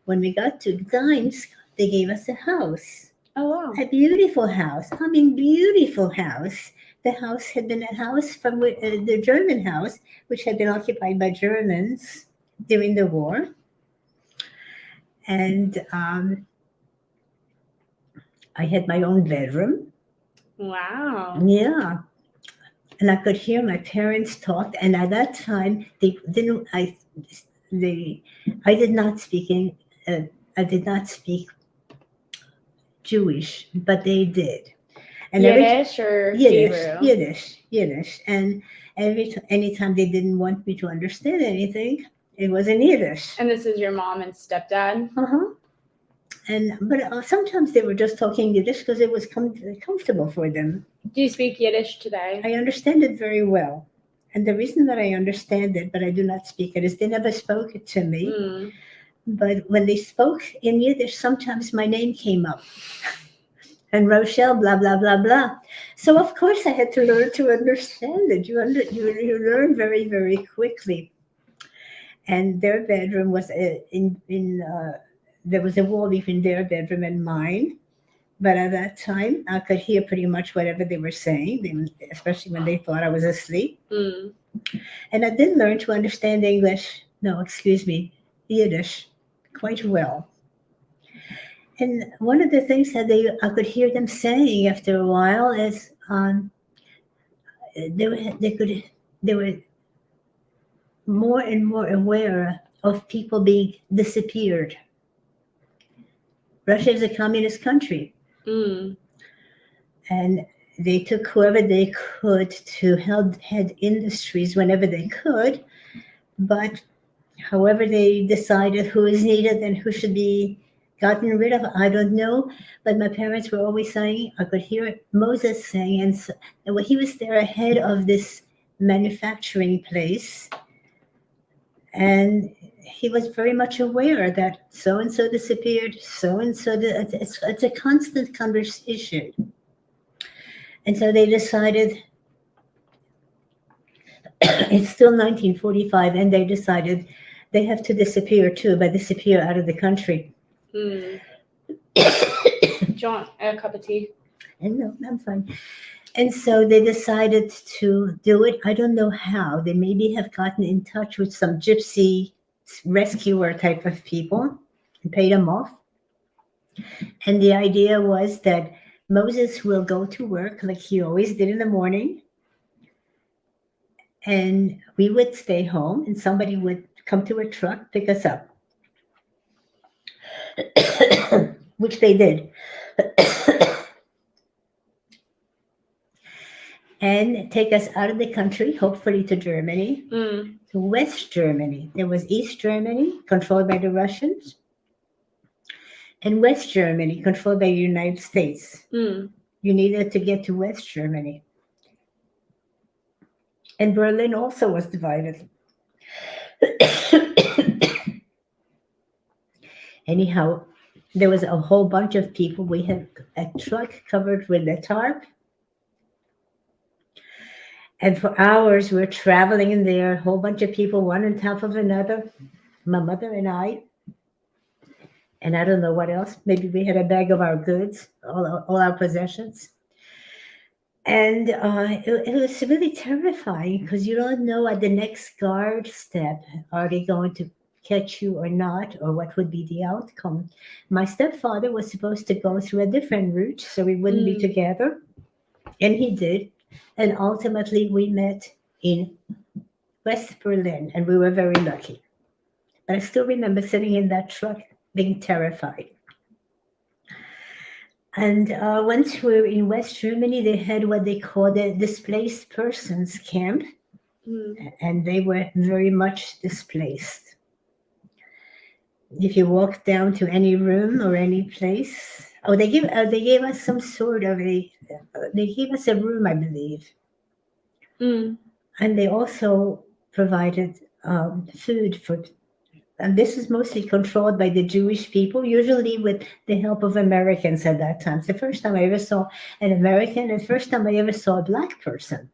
B: when we got to Gdańsk, they gave us a house.
A: Oh, wow.
B: A beautiful house. Beautiful house. The house had been a house from the German house, which had been occupied by Germans during the war. And I had my own bedroom.
A: Wow.
B: Yeah. And I could hear my parents talk. And at that time, they didn't. I did not speak I did not speak Jewish, but they did. And
A: Yiddish or Hebrew?
B: Yiddish. And anytime they didn't want me to understand anything, it was in Yiddish.
A: And this is your mom and stepdad?
B: Uh-huh. But sometimes they were just talking Yiddish because it was comfortable for them.
A: Do you speak Yiddish today?
B: I understand it very well. And the reason that I understand it, but I do not speak it, is they never spoke it to me.
A: Mm.
B: But when they spoke in Yiddish, sometimes my name came up. And Rochelle, blah, blah, blah, blah. So, of course, I had to learn to understand it. You learn very, very quickly. And their bedroom was there was a wall between their bedroom and mine. But at that time, I could hear pretty much whatever they were saying, especially when they thought I was asleep.
A: Mm.
B: And I did learn to understand Yiddish quite well. And one of the things that I could hear them saying after a while is they were more and more aware of people being disappeared. Russia is a communist country.
A: Mm.
B: And they took whoever they could to head industries whenever they could. But however they decided who is needed and who should be gotten rid of, I don't know. But my parents were always saying, I could hear Moses saying, and when he was there ahead of this manufacturing place, and he was very much aware that so-and-so disappeared, so-and-so, it's a constant conversation. And so they decided, it's still 1945, and they decided they have to disappear too, but disappear out of the country.
A: Mm. John, a cup of tea?
B: And no, I'm fine. And so they decided to do it. I don't know how. They maybe have gotten in touch with some gypsy rescuer type of people and paid them off. And the idea was that Moses will go to work like he always did in the morning. And we would stay home and somebody would come to a truck, pick us up, which they did. And take us out of the country, hopefully to Germany, to West Germany. There was East Germany, controlled by the Russians, and West Germany, controlled by the United States. You needed to get to West Germany. And Berlin also was divided. Anyhow, there was a whole bunch of people. We had a truck covered with a tarp. And for hours, we're traveling in there, a whole bunch of people, one on top of another, my mother and I. And I don't know what else. Maybe we had a bag of our goods, all our possessions. And it was really terrifying because you don't know at the next guard step, are they going to catch you or not, or what would be the outcome. My stepfather was supposed to go through a different route so we wouldn't be together. And he did. And ultimately, we met in West Berlin, and we were very lucky. But I still remember sitting in that truck being terrified. And once we were in West Germany, they had what they called a displaced persons camp, and they were very much displaced. If you walk down to any room or any place, they gave us some sort of they gave us a room, I believe. And they also provided food and this is mostly controlled by the Jewish people, usually with the help of Americans at that time. It's the first time I ever saw an American, and the first time I ever saw a Black person.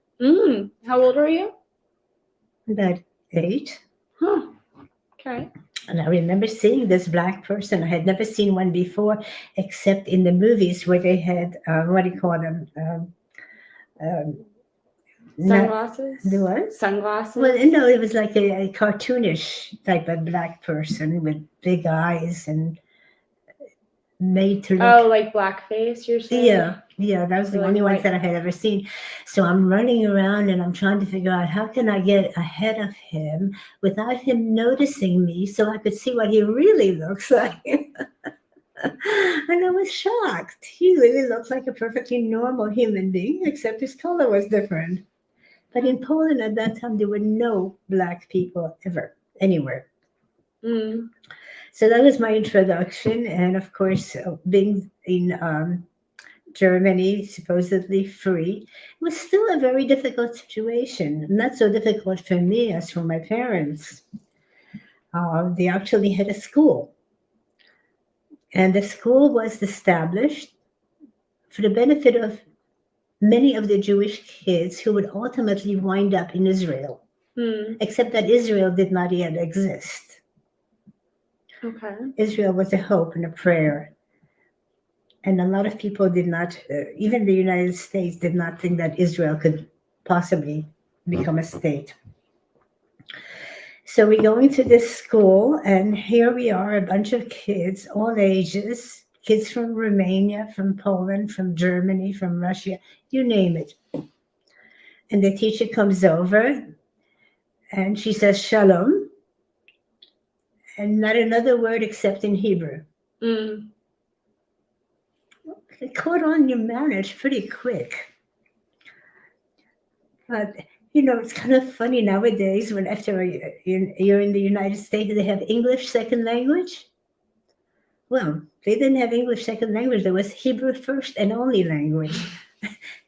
A: How old were you?
B: About 8.
A: Okay.
B: And I remember seeing this Black person. I had never seen one before, except in the movies where they had, what do you call them?
A: Sunglasses?
B: The what?
A: Sunglasses?
B: Well, no, it was like a cartoonish type of Black person with big eyes and made to look.
A: Oh, like blackface, you're saying?
B: Yeah, that was
A: So
B: the
A: like
B: only ones
A: what?
B: that I had ever seen. So I'm running around and I'm trying to figure out how can I get ahead of him without him noticing me so I could see what he really looks like. And I was shocked. He really looked like a perfectly normal human being, except his color was different. But in Poland at that time, there were no black people ever, anywhere.
A: Mm,
B: So that was my introduction. And of course, being in Germany, supposedly free, it was still a very difficult situation. Not so difficult for me as for my parents. They actually had a school, and the school was established for the benefit of many of the Jewish kids who would ultimately wind up in Israel,
A: mm,
B: except that Israel did not yet exist.
A: okay.
B: Israel was a hope and a prayer. And a lot of people did not, even the United States, did not think that Israel could possibly become a state. So we go into this school, and here we are, a bunch of kids, all ages, kids from Romania, from Poland, from Germany, from Russia, you name it. And the teacher comes over and she says, Shalom, and not another word except in Hebrew.
A: Mm,
B: It caught on your manners pretty quick. But it's kind of funny nowadays when after you're in the United States, they have English second language. Well, they didn't have English second language. There was Hebrew first and only language,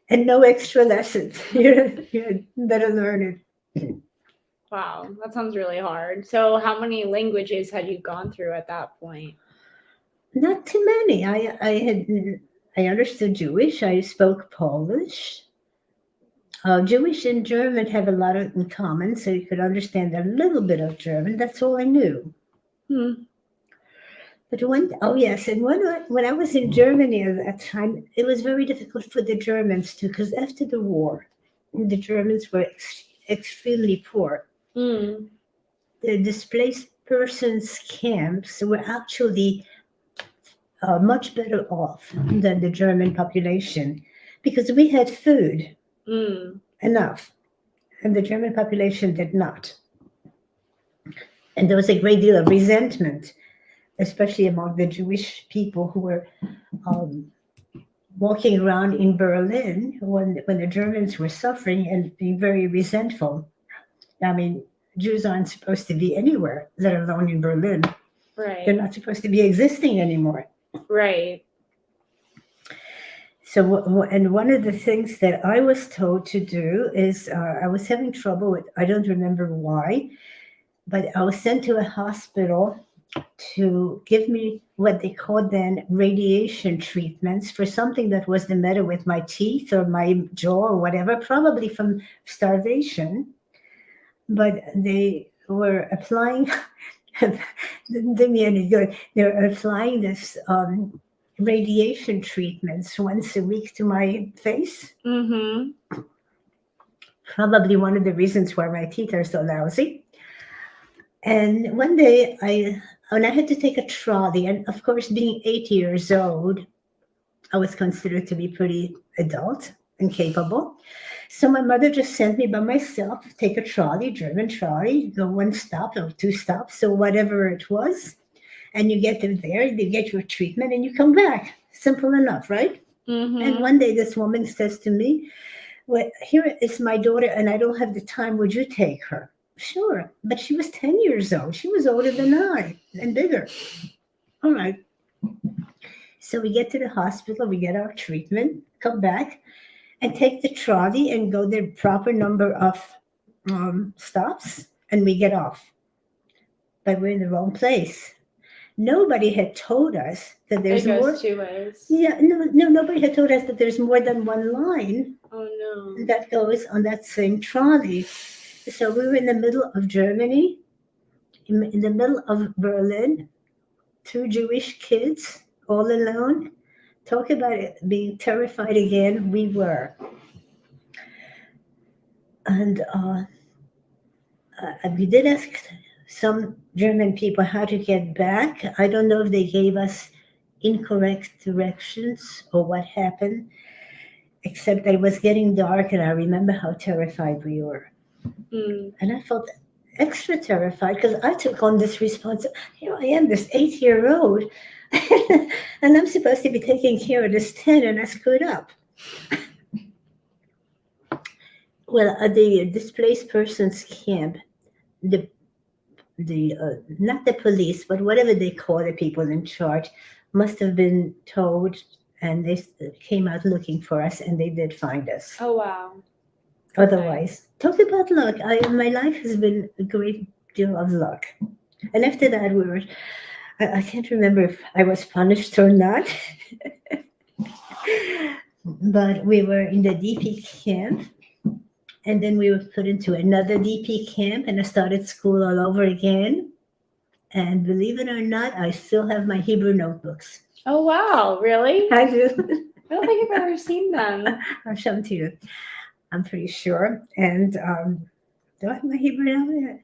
B: and no extra lessons. You better learn it.
A: wow, that sounds really hard. So how many languages had you gone through at that point?
B: Not too many. I understood Jewish. I spoke Polish. Jewish and German have a lot in common, so you could understand a little bit of German. That's all I knew.
A: Hmm.
B: But oh yes, and when I was in Germany at that time, it was very difficult for the Germans too, because after the war, the Germans were extremely poor.
A: Mm,
B: The displaced persons camps were actually much better off than the German population because we had food
A: mm,
B: enough, and the German population did not. And there was a great deal of resentment, especially among the Jewish people who were um, walking around in Berlin when the Germans were suffering and being very resentful. I mean, Jews aren't supposed to be anywhere, let alone in Berlin. They're
A: right.
B: not supposed to be existing anymore.
A: Right.
B: So, and one of the things that I was told to do is I was having trouble with, I don't remember why, but I was sent to a hospital to give me what they called then radiation treatments for something that was the matter with my teeth or my jaw or whatever, probably from starvation. But they were applying, didn't do me any good. They were applying this radiation treatments once a week to my face.
A: Mm-hmm.
B: Probably one of the reasons why my teeth are so lousy. And one day when I had to take a trolley, and of course, being 80 years old, I was considered to be pretty adult and capable. So my mother just sent me by myself, take a trolley, German trolley, go one stop or two stops, so whatever it was. And you get them there, you get your treatment, and you come back. Simple enough, right? And
A: Mm-hmm.
B: one day this woman says to me, well, here is my daughter, and I don't have the time. Would you take her? Sure. But she was 10 years old. She was older than I and bigger. All right. So we get to the hospital, we get our treatment, come back, and take the trolley and go the proper number of stops, and we get off. But we're in the wrong place. Nobody had told us that
A: It
B: there's more.
A: goes two ways.
B: Yeah, no, nobody had told us that there's more than one line
A: Oh no.
B: that goes on that same trolley. So we were in the middle of Germany, in the middle of Berlin, two Jewish kids all alone. Talk about it, being terrified again. We were. And we did ask some German people how to get back. I don't know if they gave us incorrect directions or what happened, except that it was getting dark, and I remember how terrified we were.
A: Mm.
B: And I felt extra terrified because I took on this responsibility. Here I am, this 8-year-old, and I'm supposed to be taking care of this 10, and I screwed up. Well, at the displaced persons camp, the not the police, but whatever they call the people in charge, must have been told, and they came out looking for us, and they did find us.
A: Oh, wow.
B: Otherwise, talk about luck. My life has been a great deal of luck. And after that, I can't remember if I was punished or not, but we were in the DP camp, and then we were put into another DP camp, and I started school all over again. And believe it or not, I still have my Hebrew notebooks.
A: Oh, wow. Really?
B: I do.
A: I don't think I've ever seen them.
B: I'll show them to you. I'm pretty sure. And do I have my Hebrew notebook?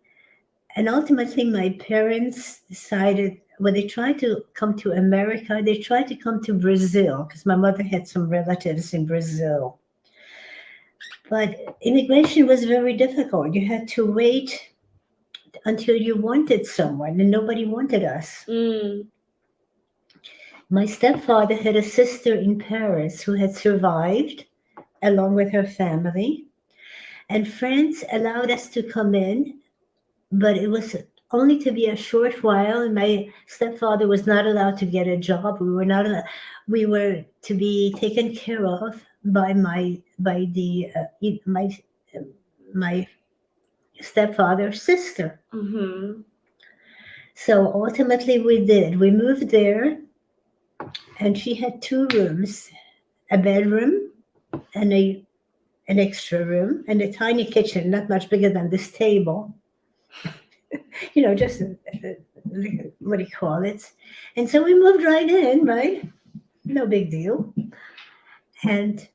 B: And ultimately, my parents decided, when they tried to come to America, they tried to come to Brazil because my mother had some relatives in Brazil. But immigration was very difficult. You had to wait until you wanted someone, and nobody wanted us.
A: Mm.
B: My stepfather had a sister in Paris who had survived along with her family, and France allowed us to come in, but it was only to be a short while, and my stepfather was not allowed to get a job. We were to be taken care of by my stepfather's sister.
A: Mm-hmm.
B: So ultimately we did. We moved there, and she had 2 rooms, a bedroom and an extra room, and a tiny kitchen, not much bigger than this table. Just what do you call it? And so we moved right in, right? No big deal. And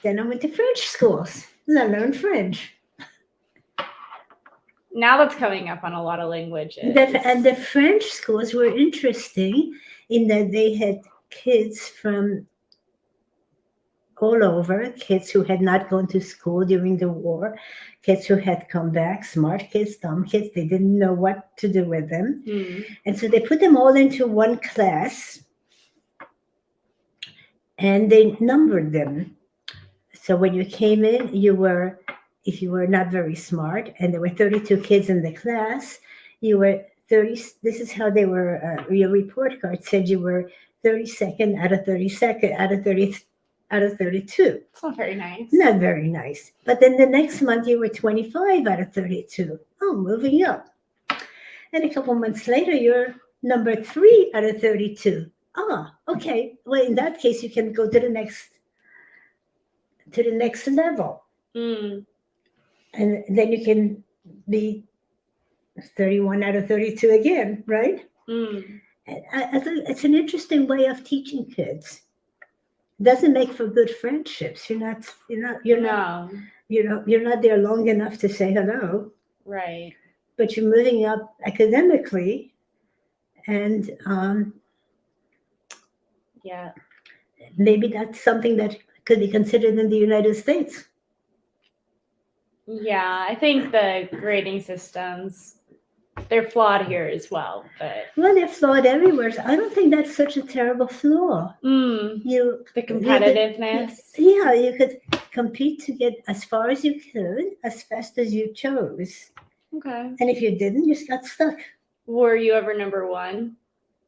B: then I went to French schools, and I learned French.
A: Now that's coming up on a lot of languages.
B: And the French schools were interesting in that they had kids from all over, kids who had not gone to school during the war, kids who had come back, smart kids, dumb kids. They didn't know what to do with them.
A: Mm.
B: And so they put them all into one class, and they numbered them. So when you came in, if you were not very smart, and there were 32 kids in the class, you were 30. This is how they were. Your report card said you were 32nd out of 32nd out of 30 out of 32.
A: It's not very nice.
B: Not very nice. But then the next month you were 25 out of 32. Oh, moving up. And a couple months later, you're number 3 out of 32. Ah, okay. Well, in that case, you can go to the next level.
A: Mm.
B: And then you can be 31 out of 32 again, right?
A: Mm.
B: I think it's an interesting way of teaching kids. It doesn't make for good friendships. You're not there long enough to say hello.
A: Right.
B: But you're moving up academically, and
A: yeah,
B: maybe that's something that could be considered in the United States.
A: Yeah, I think the grading systems, they're flawed here as well.
B: Well, they're flawed everywhere. So I don't think that's such a terrible flaw.
A: The competitiveness.
B: You could compete to get as far as you could, as fast as you chose.
A: Okay.
B: And if you didn't, you just got stuck.
A: Were you ever number 1?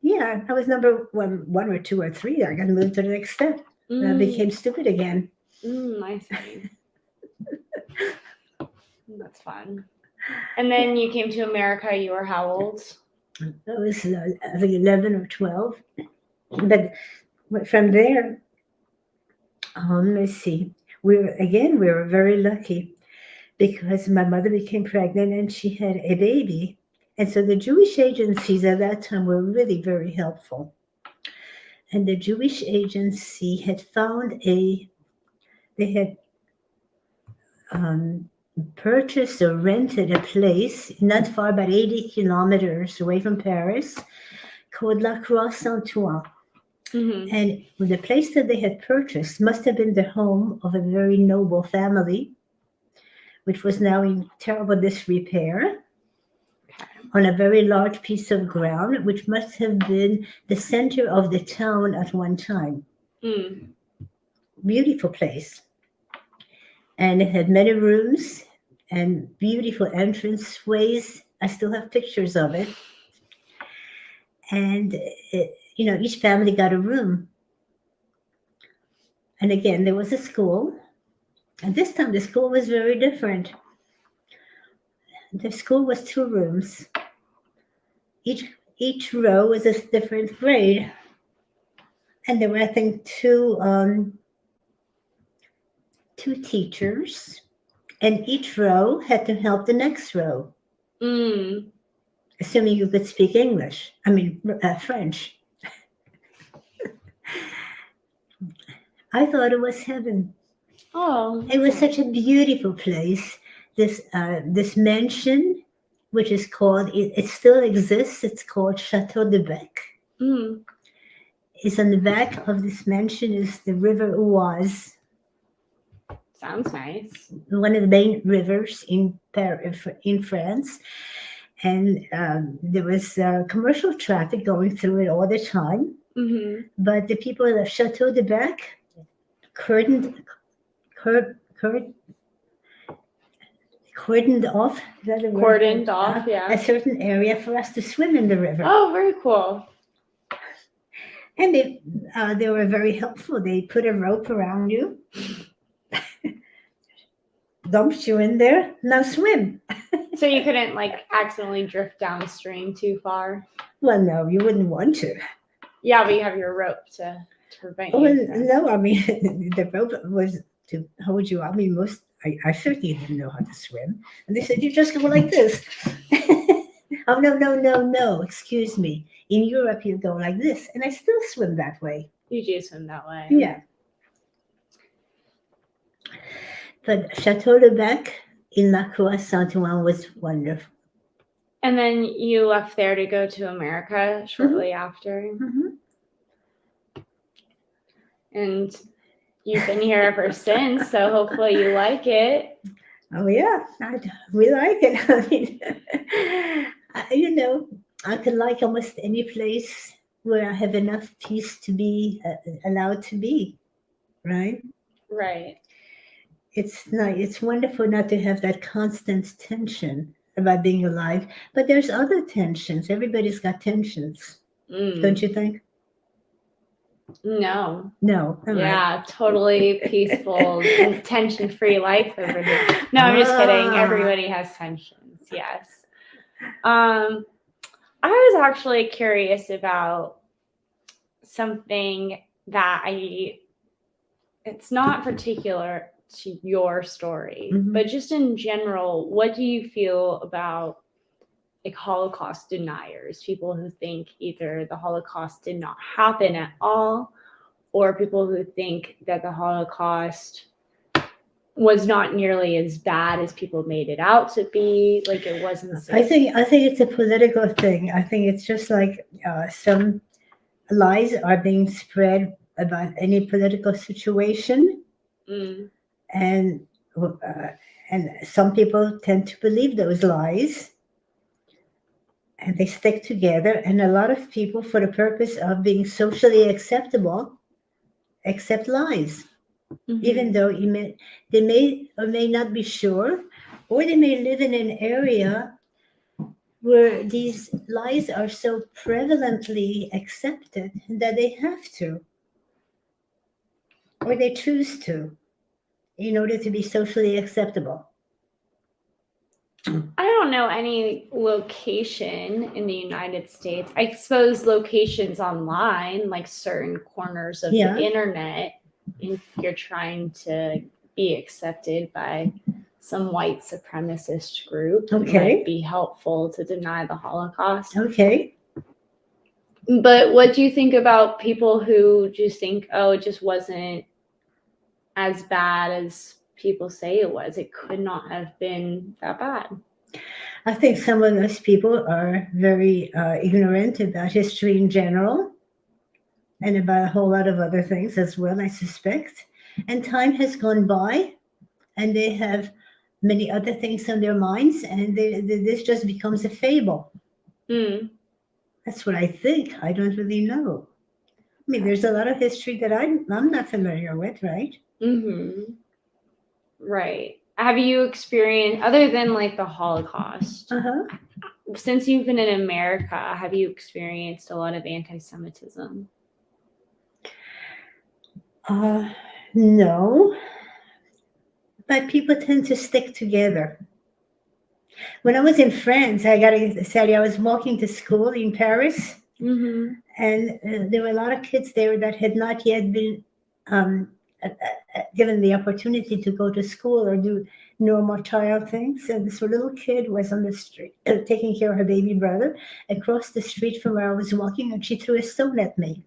B: Yeah, I was number 1 or 2 or 3. I got to move to the next step. And I became stupid again.
A: I see. That's fun. And then you came to America. You were how old?
B: I was, I think, 11 or 12. But from there, let's see. We were very lucky because my mother became pregnant and she had a baby. And so the Jewish agencies at that time were really very helpful. And the Jewish agency had found they had purchased or rented a place not far, about 80 kilometers away from Paris, called La Croix Saint-Ouen.
A: Mm-hmm.
B: And the place that they had purchased must have been the home of a very noble family, which was now in terrible disrepair, on a very large piece of ground, which must have been the center of the town at one time.
A: Mm.
B: Beautiful place. And it had many rooms and beautiful entrance-ways. I still have pictures of it. And, each family got a room. And again, there was a school. And this time the school was very different. The school was 2 rooms. Each row was a different grade. And there were, I think, two teachers. And each row had to help the next row.
A: Mm.
B: Assuming you could speak English. French. I thought it was heaven.
A: Oh,
B: It was
A: that's
B: such a beautiful place. This mansion, which is called, it still exists. It's called Chateau de Bec.
A: Mm.
B: It's on the back of this mansion is the River Oise,
A: Sounds nice.
B: one of the main rivers in France. And there was commercial traffic going through it all the time.
A: Mm-hmm.
B: But the people of Chateau de Bec cordoned off, is that a word?
A: Cordoned off, yeah.
B: A certain area for us to swim in the river.
A: Oh, very cool.
B: And they were very helpful. They put a rope around you, dumped you in there, now swim.
A: So you couldn't accidentally drift downstream too far?
B: Well, no, you wouldn't want to.
A: Yeah, but you have your rope to prevent
B: Well,
A: you from...
B: no, the rope was to hold you. I certainly didn't know how to swim. And they said, you just go like this. Oh, no, excuse me. In Europe, you go like this. And I still swim that way.
A: You do swim that way.
B: Yeah. But Chateau de Bec in La Croix Saint-Ouen was wonderful.
A: And then you left there to go to America shortly after.
B: Mm-hmm.
A: And you've been here ever since, so hopefully you like it.
B: Oh, yeah, we like it. I mean, I can like almost any place where I have enough peace to be allowed to be, right?
A: Right.
B: It's wonderful not to have that constant tension about being alive, but there's other tensions. Everybody's got tensions, don't you think?
A: No.
B: No.
A: Yeah, right. Totally peaceful, tension-free life over here. No, I'm just kidding. Everybody has tensions. Yes. I was actually curious about something that it's not particular to your story,
B: Mm-hmm.
A: but just in general, what do you feel about Holocaust deniers, people who think either the Holocaust did not happen at all, or people who think that the Holocaust was not nearly as bad as people made it out to be, like it wasn't safe?
B: I think it's a political thing. I think it's just like some lies are being spread about any political situation, and some people tend to believe those lies, and they stick together. And a lot of people, for the purpose of being socially acceptable, accept lies. Mm-hmm. Even though they may or may not be sure, or they may live in an area where these lies are so prevalently accepted that they have to, or they choose to, in order to be socially acceptable.
A: I don't know any location in the United States. I suppose locations online, like certain corners of the internet, if you're trying to be accepted by some white supremacist group, it might be helpful to deny the Holocaust.
B: Okay.
A: But what do you think about people who just think, oh, it just wasn't as bad as people say it was? It could not have been that bad.
B: I think some of those people are very ignorant about history in general. and about a whole lot of other things as well, I suspect. And time has gone by, and they have many other things on their minds, and this just becomes a fable.
A: Mm.
B: That's what I think. I don't really know. I mean, there's a lot of history that I'm not familiar with, right?
A: Mm-hmm. Right. Have you experienced, other than like the Holocaust,
B: Uh-huh.
A: since you've been in America, have you experienced a lot of anti-Semitism?
B: Uh, no, but people tend to stick together. When I was in France, I gotta say, I was walking to school in Paris,
A: Mm-hmm.
B: and there were a lot of kids there that had not yet been given the opportunity to go to school or do normal child things. And this little kid was on the street taking care of her baby brother across the street from where I was walking, and she threw a stone at me.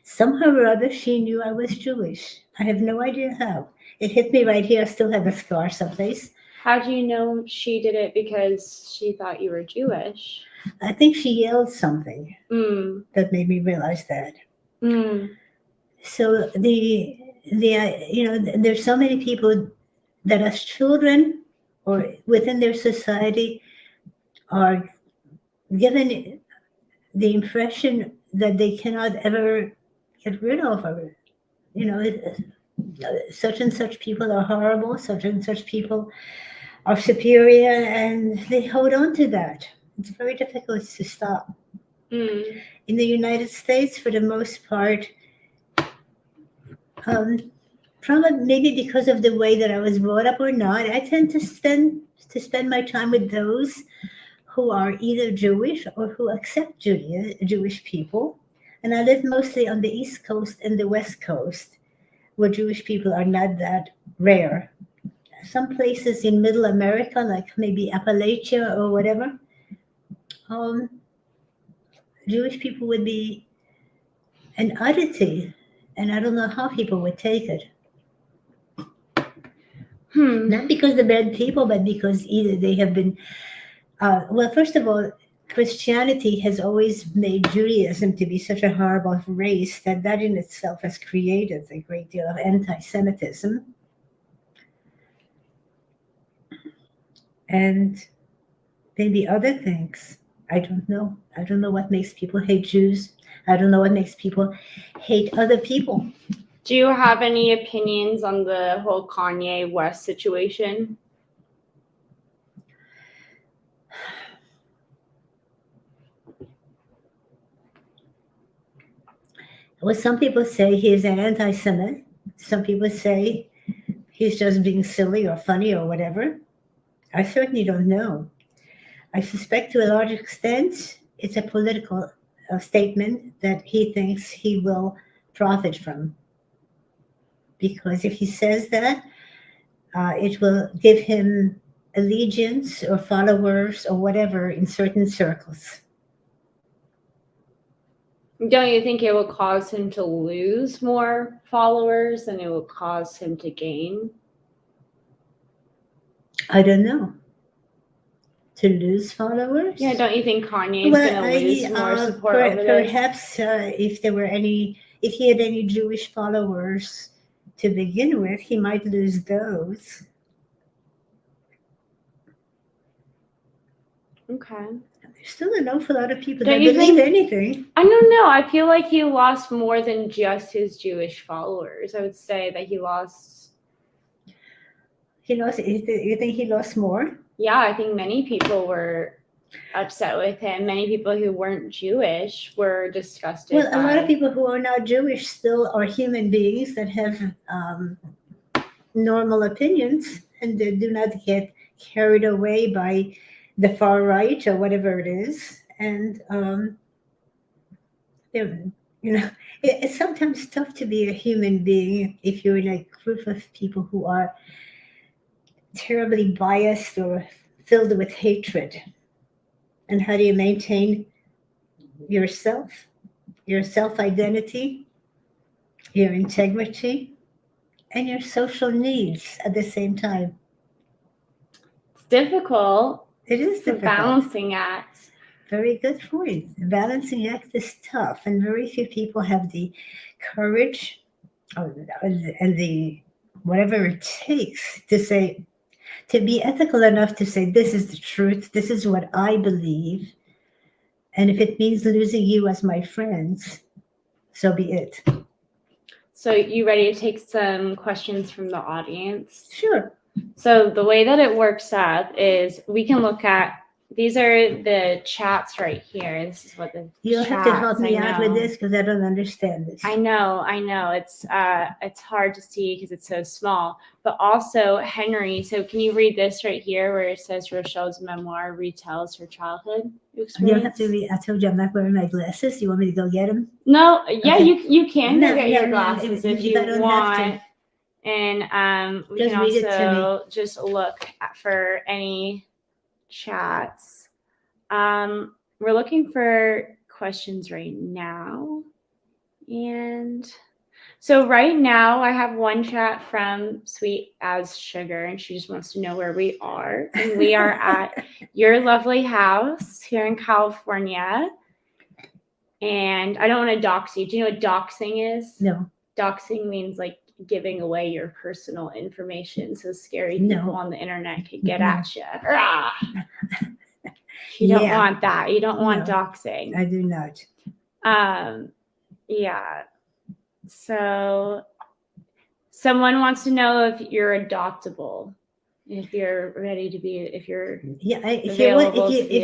B: Somehow or other, she knew I was Jewish. I have no idea how. It hit me right here. I still have a scar someplace.
A: How do you know she did it because she thought you were Jewish?
B: I think she yelled something
A: Mm.
B: that made me realize that.
A: Mm.
B: So there's so many people that as children or within their society are given the impression that they cannot ever get rid of, or such and such people are horrible, such and such people are superior, and they hold on to that. It's very difficult to stop.
A: Mm.
B: In the United States, for the most part, probably maybe because of the way that I was brought up or not, I tend to spend my time with those who are either Jewish or who accept Jewish people. And I live mostly on the East Coast and the West Coast, where Jewish people are not that rare. Some places in Middle America, like maybe Appalachia or whatever, um, Jewish people would be an oddity, and I don't know how people would take it. Not because they're bad people, but because either they have been, well, first of all, Christianity has always made Judaism to be such a horrible race that in itself has created a great deal of anti Semitism. And maybe other things. I don't know. I don't know what makes people hate Jews. I don't know what makes people hate other people.
A: Do you have any opinions on the whole Kanye West situation?
B: Well, some people say he's an anti Semite. Some people say he's just being silly or funny or whatever. I certainly don't know. I suspect to a large extent it's a political statement that he thinks he will profit from. Because if he says that, it will give him allegiance or followers or whatever in certain circles.
A: Don't you think it will cause him to lose more followers than it will cause him to gain?
B: I don't know. To lose followers?
A: Yeah, don't you think Kanye is going to lose more support over this?
B: Perhaps if he had any Jewish followers to begin with, he might lose those.
A: Okay.
B: There's still an awful lot of people
A: Don't
B: that
A: you
B: believe
A: think-
B: anything.
A: I don't know. I feel like he lost more than just his Jewish followers. I would say that he lost.
B: You think he lost more?
A: Yeah, I think many people were upset with him. Many people who weren't Jewish were disgusted.
B: Well, a lot of people who are not Jewish still are human beings that have normal opinions, and they do not get carried away by the far right or whatever it is. And it's sometimes tough to be a human being if you're in a group of people who are terribly biased or filled with hatred. And how do you maintain yourself, your self-identity, your integrity, and your social needs at the same time?
A: It's difficult.
B: It is
A: It's a
B: difficult.
A: balancing act.
B: Very good point. The balancing act is tough, and very few people have the courage and the whatever it takes to say, to be ethical enough to say, this is the truth, this is what I believe, and if it means losing you as my friends, so be it.
A: So you ready to take some questions from the audience?
B: Sure.
A: So the way that it works out is we can look at, these are the chats right here. This is what the
B: You'll
A: chats,
B: have to help me
A: I
B: out with
A: know.
B: this because I don't understand this.
A: I know. It's hard to see because it's so small. But also Henry. So can you read this right here where it says Rochelle's memoir retells her childhood experience?
B: You'll have to read. I told you I'm not wearing my glasses. You want me to go get them?
A: No. Yeah,
B: Okay.
A: you can
B: No,
A: go get
B: no,
A: your
B: no,
A: glasses
B: if
A: if
B: I
A: you
B: don't have to.
A: want. And we
B: Just
A: can
B: read it to
A: also just look for any chats. We're looking for questions right now. And so right now I have one chat from Sweet as Sugar, and she just wants to know where we are. And we are at your lovely house here in California. And I don't want to dox you. Do you know what doxing is?
B: No.
A: Doxing means like giving away your personal information, so scary people on the internet could get at you. You don't want that. You don't want doxing.
B: I do not.
A: Yeah. So someone wants to know if you're adoptable, if you're ready to be, if you're
B: if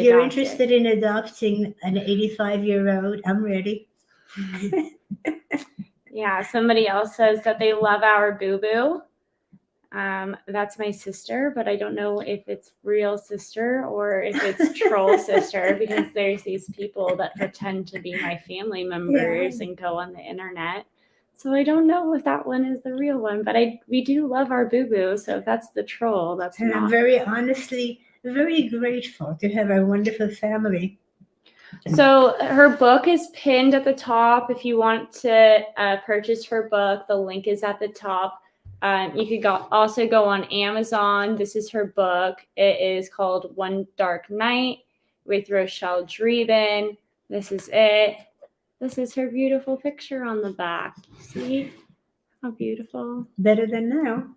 B: you're interested in adopting an 85-year-old, I'm ready.
A: Yeah, somebody else says that they love our boo-boo. That's my sister, but I don't know if it's real sister or if it's troll sister, because there's these people that pretend to be my family members and go on the internet. So I don't know if that one is the real one, but we do love our boo-boo. So if that's the troll, that's
B: and
A: not.
B: I'm very honestly very grateful to have a wonderful family.
A: So her book is pinned at the top. If you want to purchase her book, the link is at the top. You could also go on Amazon. This is her book. It is called One Dark Night with Rochelle Dreeben. This is it. This is her beautiful picture on the back. See how beautiful?
B: Better than now.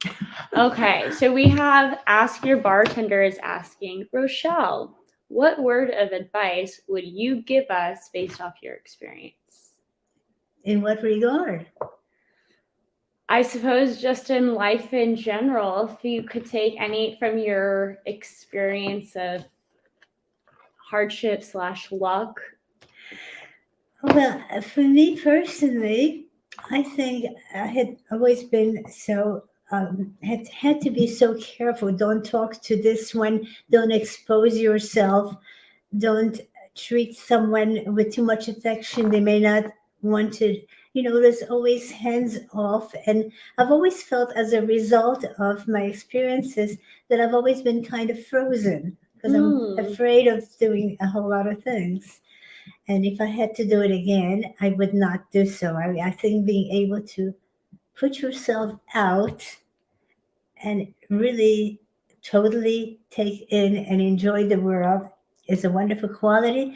A: Okay, so we have Ask Your Bartender is asking, Rochelle, what word of advice would you give us based off your experience?
B: In what regard?
A: I suppose just in life in general, if you could take any from your experience of hardship / luck.
B: Well, for me personally, I think I had always been so had to be so careful. Don't talk to this one. Don't expose yourself. Don't treat someone with too much affection. They may not want to. There's always hands off. And I've always felt as a result of my experiences that I've always been kind of frozen because I'm afraid of doing a whole lot of things. And if I had to do it again, I would not do so. I think being able to put yourself out and really totally take in and enjoy the world is a wonderful quality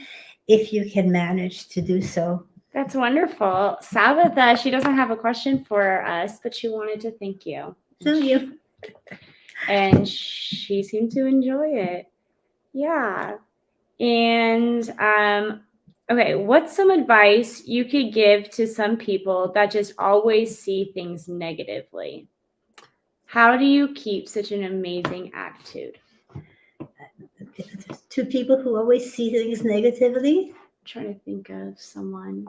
B: if you can manage to do so.
A: That's wonderful. Sabitha, she doesn't have a question for us, but she wanted to thank you.
B: Thank you.
A: And she seemed to enjoy it. Yeah. And okay, what's some advice you could give to some people that just always see things negatively? How do you keep such an amazing attitude?
B: To people who always see things negatively?
A: I'm trying to think of someone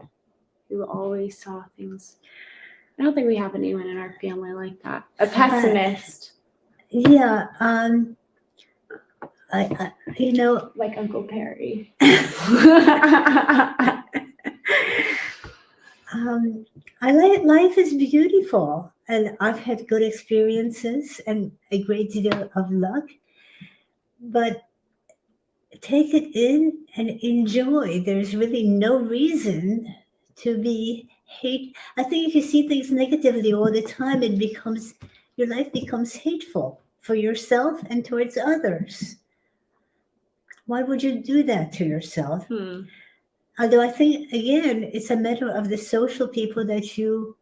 A: who always saw things. I don't think we have anyone in our family like that. A pessimist.
B: Yeah.
A: Like Uncle Perry.
B: Life is beautiful, and I've had good experiences and a great deal of luck, but take it in and enjoy. There's really no reason to be hate. I think if you see things negatively all the time, your life becomes hateful for yourself and towards others. Why would you do that to yourself?
A: Hmm.
B: Although I think, again, it's a matter of the social people that you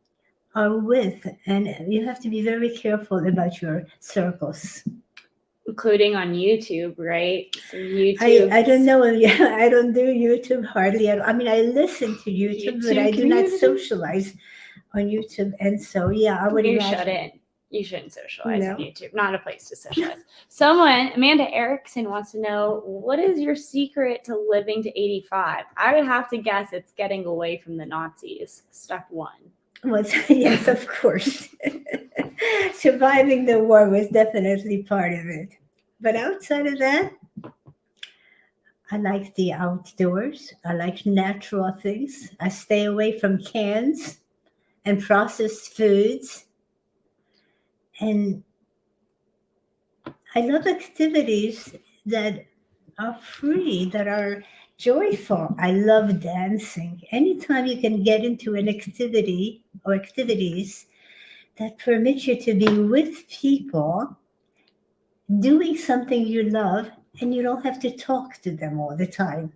B: are with, and you have to be very careful about your circles.
A: Including on YouTube, right? Some YouTube.
B: I don't know. Yeah, I don't do YouTube hardly. I mean, I listen to YouTube, but
A: YouTube
B: I do not
A: community?
B: socialize on YouTube. And so, yeah, I would
A: You
B: imagine.
A: shouldn't. You shouldn't socialize
B: No.
A: on YouTube. Not a place to socialize. Someone, Amanda Erickson, wants to know, what is your secret to living to 85? I would have to guess it's getting away from the Nazis. Step one.
B: Well, yes, of course. Surviving the war was definitely part of it. But outside of that, I like the outdoors. I like natural things. I stay away from cans and processed foods. And I love activities that are free, that are joyful. I love dancing. Anytime you can get into an activity or activities that permit you to be with people doing something you love, and you don't have to talk to them all the time.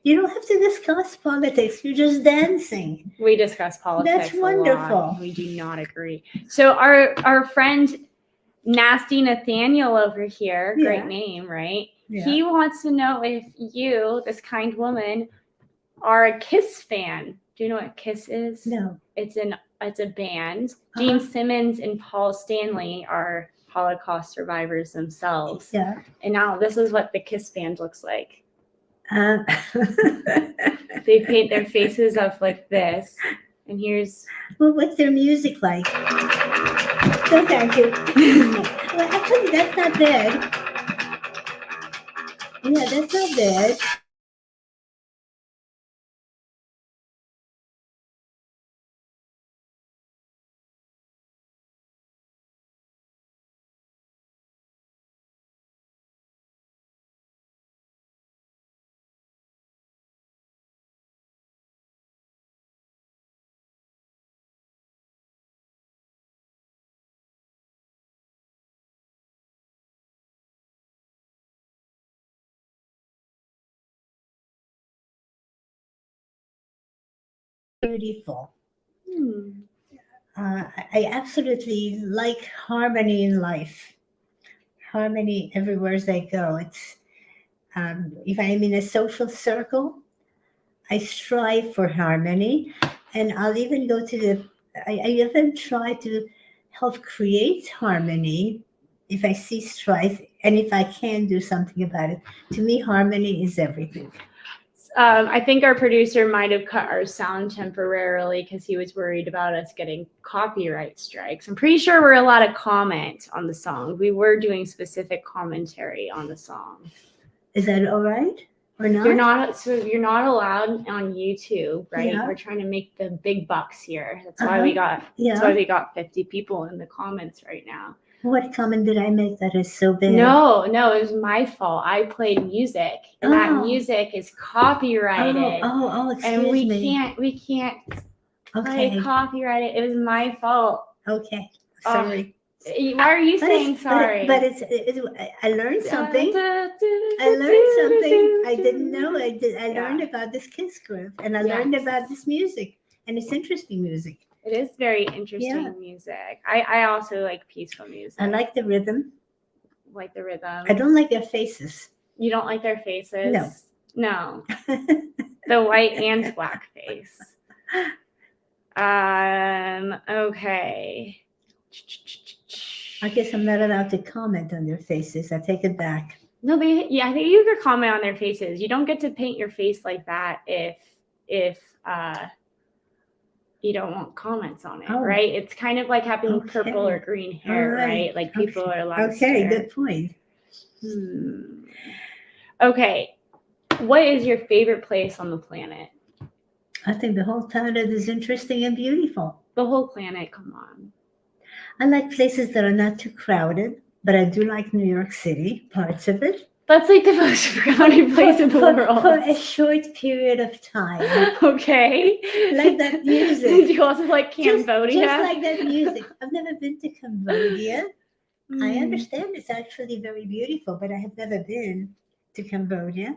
B: You don't have to discuss politics. You're just dancing.
A: We discuss politics.
B: That's wonderful.
A: A lot. We do not agree. So our friend Nasty Nathaniel over here, great
B: Yeah.
A: name, right?
B: Yeah.
A: He wants to know if you, this kind woman, are a Kiss fan. Do you know what Kiss is?
B: No.
A: It's a band. Gene Simmons and Paul Stanley are Holocaust survivors themselves.
B: Yeah.
A: And now this is what the Kiss band looks like.
B: Uh,
A: They paint their faces up like this. And here's...
B: Well, what's their music like? No, thank you. Well, actually, that's not bad. Yeah, that's not bad. Beautiful. I absolutely like harmony in life. Harmony everywhere as I go. It's if I'm in a social circle, I strive for harmony, and I'll even go to the. I even try to help create harmony if I see strife, and if I can do something about it. To me, harmony is everything.
A: I think our producer might have cut our sound temporarily because he was worried about us getting copyright strikes. I'm pretty sure we're allowed to comment on the song. We were doing specific commentary on the song.
B: Is that all right or not?
A: You're not allowed on YouTube, right?
B: Yeah.
A: We're trying to make the big bucks here. That's why we got.
B: Yeah.
A: That's why we got 50 people in the comments right now.
B: What comment did I make that is so bad?
A: No, it was my fault. I played music, and that music is copyrighted.
B: Excuse me.
A: And we can't play copyrighted. It was my fault.
B: Okay, sorry.
A: Why are you saying sorry?
B: But I learned something. I learned something I didn't know. I learned about this Kiss group, and I learned about this music, and it's interesting music.
A: It is very interesting music. I also like peaceful music.
B: I like the rhythm.
A: Like the rhythm.
B: I don't like their faces.
A: You don't like their faces?
B: No.
A: The white and black face. Okay.
B: I guess I'm not allowed to comment on their faces. I take it back.
A: No, I think you could comment on their faces. You don't get to paint your face like that if you don't want comments on it, right? It's kind of like having purple or green hair, right? Like people are allowed to stare.
B: Good point.
A: Okay. What is your favorite place on the planet?
B: I think the whole planet is interesting and beautiful.
A: The whole planet, come on.
B: I like places that are not too crowded, but I do like New York City, parts of it.
A: That's like the most crowded place in the world.
B: For a short period of time.
A: Okay.
B: Like that music.
A: Do you also like Cambodia?
B: Just like that music. I've never been to Cambodia. I understand it's actually very beautiful, but I have never been. to Cambodia.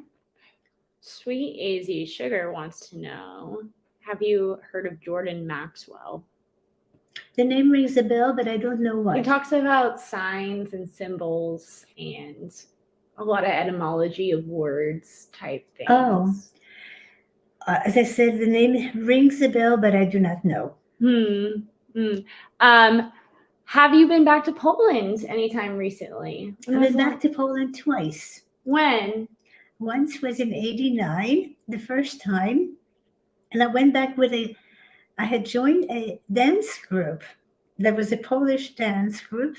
A: Sweet AZ Sugar wants to know, have you heard of Jordan Maxwell?
B: The name rings a bell, but I don't know
A: He
B: what.
A: talks about signs and symbols and a lot of etymology of words type things.
B: Oh. As I said, the name rings a bell, but I do not know.
A: Have you been back to Poland anytime recently?
B: I've been back to Poland twice.
A: When?
B: Once was in '89, the first time, and I went back I had joined a dance group. There was a Polish dance group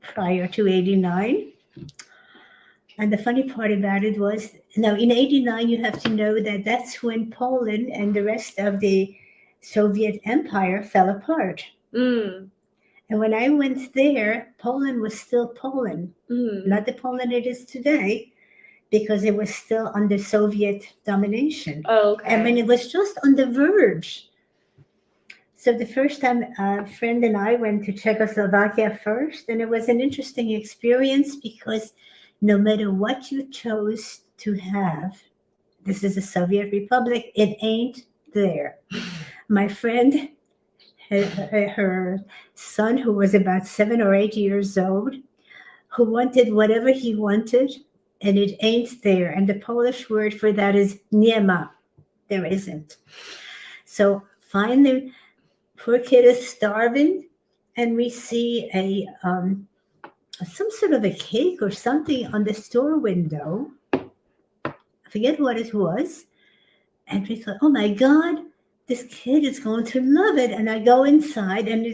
B: prior to '89. And the funny part about it was, now in '89, you have to know that that's when Poland and the rest of the Soviet Empire fell apart. And when I went there, Poland was still Poland, not the Poland it is today, because it was still under Soviet domination.
A: Oh, okay.
B: I mean, it was just on the verge. So the first time a friend and I went to Czechoslovakia first, and it was an interesting experience because no matter what you chose to have, this is a Soviet republic, it ain't there. My friend, her son, who was about 7 or 8 years old, who wanted whatever he wanted, and it ain't there. And the Polish word for that is nie ma. There isn't. So finally, poor kid is starving, and we see some sort of a cake or something on the store window. I forget what it was. And we thought, oh my God, this kid is going to love it. And I go inside and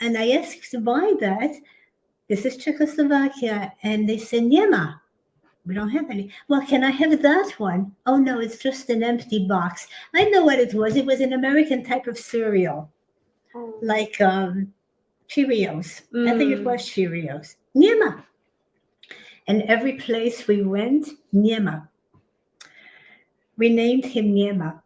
B: and I ask to buy that. This is Czechoslovakia. And they said, Niema, we don't have any. Well, can I have that one? Oh no, it's just an empty box. I know what it was. It was an American type of cereal, like Cheerios. I think it was Cheerios. Niema. And every place we went, Niema. We named him Niema.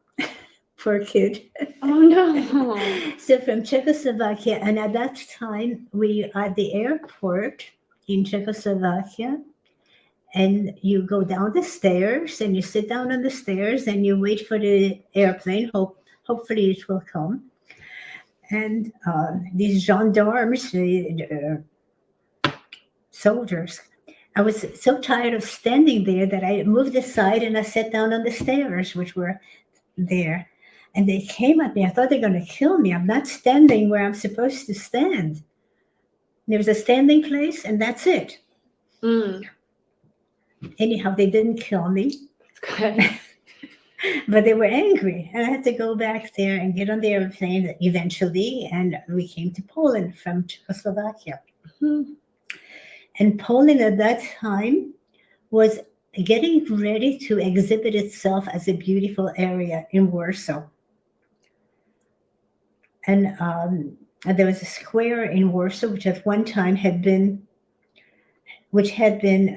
B: Poor kid.
A: Oh no.
B: So from Czechoslovakia, and at that time we are at the airport in Czechoslovakia, and you go down the stairs and you sit down on the stairs and you wait for the airplane. Hopefully it will come. And these gendarmes, soldiers, I was so tired of standing there that I moved aside and I sat down on the stairs, which were there. And they came at me. I thought they're going to kill me. I'm not standing where I'm supposed to stand. There was a standing place, and that's it. Anyhow, they didn't kill me.
A: That's good.
B: But they were angry. And I had to go back there and get on the airplane eventually. And we came to Poland from Czechoslovakia. And Poland at that time was getting ready to exhibit itself as a beautiful area in Warsaw. And there was a square in Warsaw, which at one time had been it had been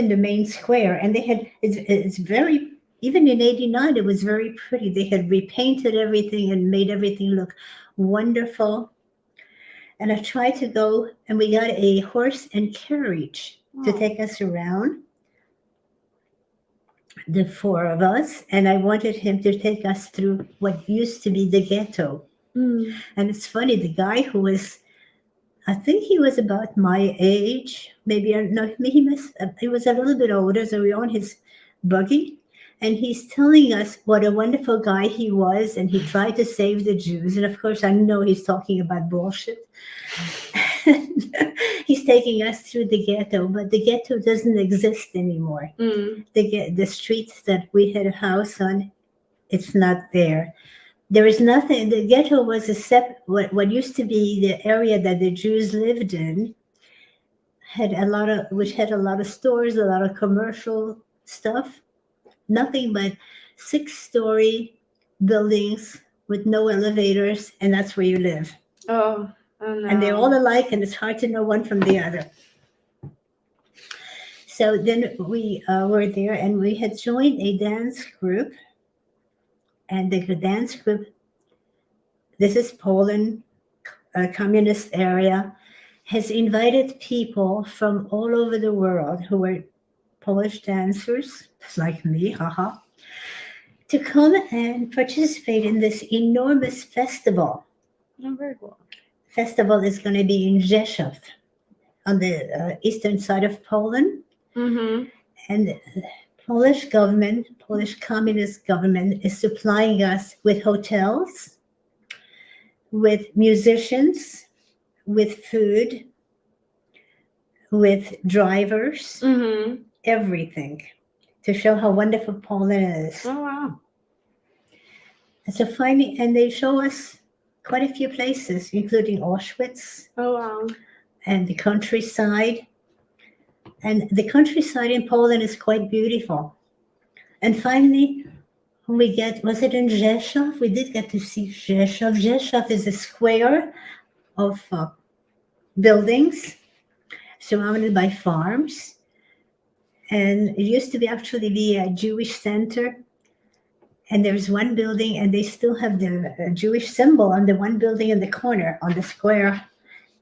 B: the main square, and it's very, even in '89, it was very pretty. They had repainted everything and made everything look wonderful. And I tried to go, and we got a horse and carriage to take us around, the four of us, and I wanted him to take us through what used to be the ghetto. And it's funny, the guy who was, I think he was about my age, maybe, no, he was a little bit older, so we were on his buggy, and he's telling us what a wonderful guy he was, and he tried to save the Jews. And of course, I know he's talking about bullshit. He's taking us through the ghetto, but the ghetto doesn't exist anymore. The streets that we had a house on, it's not there. There is nothing. The ghetto was what used to be the area that the Jews lived in, which had a lot of stores, a lot of commercial stuff. Nothing but 6-story buildings with no elevators, and that's where you live.
A: Oh no.
B: And they're all alike, and it's hard to know one from the other. So then we were there, and we had joined a dance group. And the dance group, this is Poland, a communist area, has invited people from all over the world who were Polish dancers, like me, haha, to come and participate in this enormous festival.
A: Oh, very cool.
B: Festival is going to be in Rzeszów on the eastern side of Poland.
A: Mm-hmm.
B: And the Polish government, Polish communist government, is supplying us with hotels, with musicians, with food, with drivers,
A: Mm-hmm.
B: everything, to show how wonderful Poland is.
A: Oh, wow.
B: And so finally, and they show us quite a few places, including Auschwitz
A: Oh, wow.
B: and the countryside. And the countryside in Poland is quite beautiful. And finally, we get, was it in Rzeszów? We did get to see Rzeszów. Rzeszów is a square of buildings surrounded by farms. And it used to be actually be a Jewish center. And there's one building, and they still have the Jewish symbol on the one building in the corner on the square.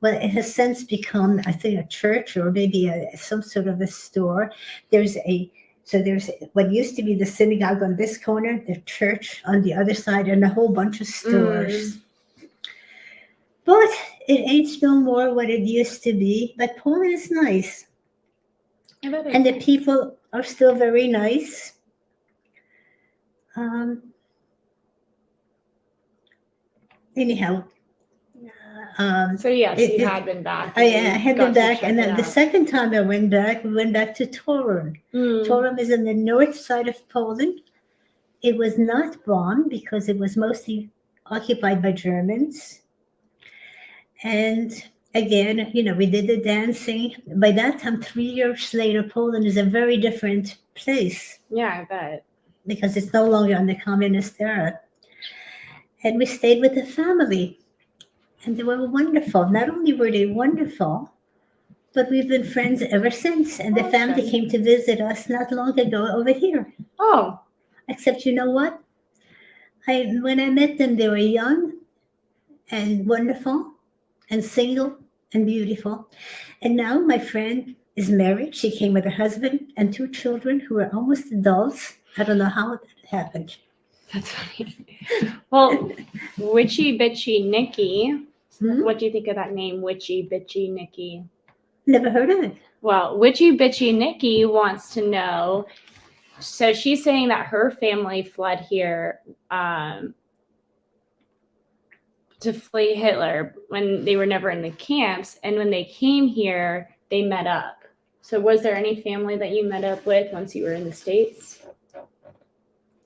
B: Well, it has since become, I think, a church or maybe some sort of a store. There's what used to be the synagogue on this corner, the church on the other side, and a whole bunch of stores. But it ain't no more what it used to be. But Poland is nice. And the people are still very nice. Anyhow.
A: So yes, you had been back.
B: I had been back, and then the second time I went back, we went back to Torun. Torun is in the north side of Poland. It was not bombed because it was mostly occupied by Germans. And again, we did the dancing. By that time, 3 years later, Poland is a very different place.
A: Yeah, I bet.
B: Because it's no longer on the communist era. And we stayed with the family. And they were wonderful. Not only were they wonderful, but we've been friends ever since. And the family came to visit us not long ago over here.
A: Oh.
B: Except you know what? When I met them, they were young and wonderful and single and beautiful. And now my friend is married. She came with her husband and 2 children who are almost adults. I don't know how that happened.
A: That's funny. Well, Witchy Bitchy Nikki. What do you think of that name, Witchy Bitchy Nikki?
B: Never heard of it.
A: Well, Witchy Bitchy Nikki wants to know. So she's saying that her family fled here to flee Hitler when they were never in the camps. And when they came here, they met up. So was there any family that you met up with once you were in the States?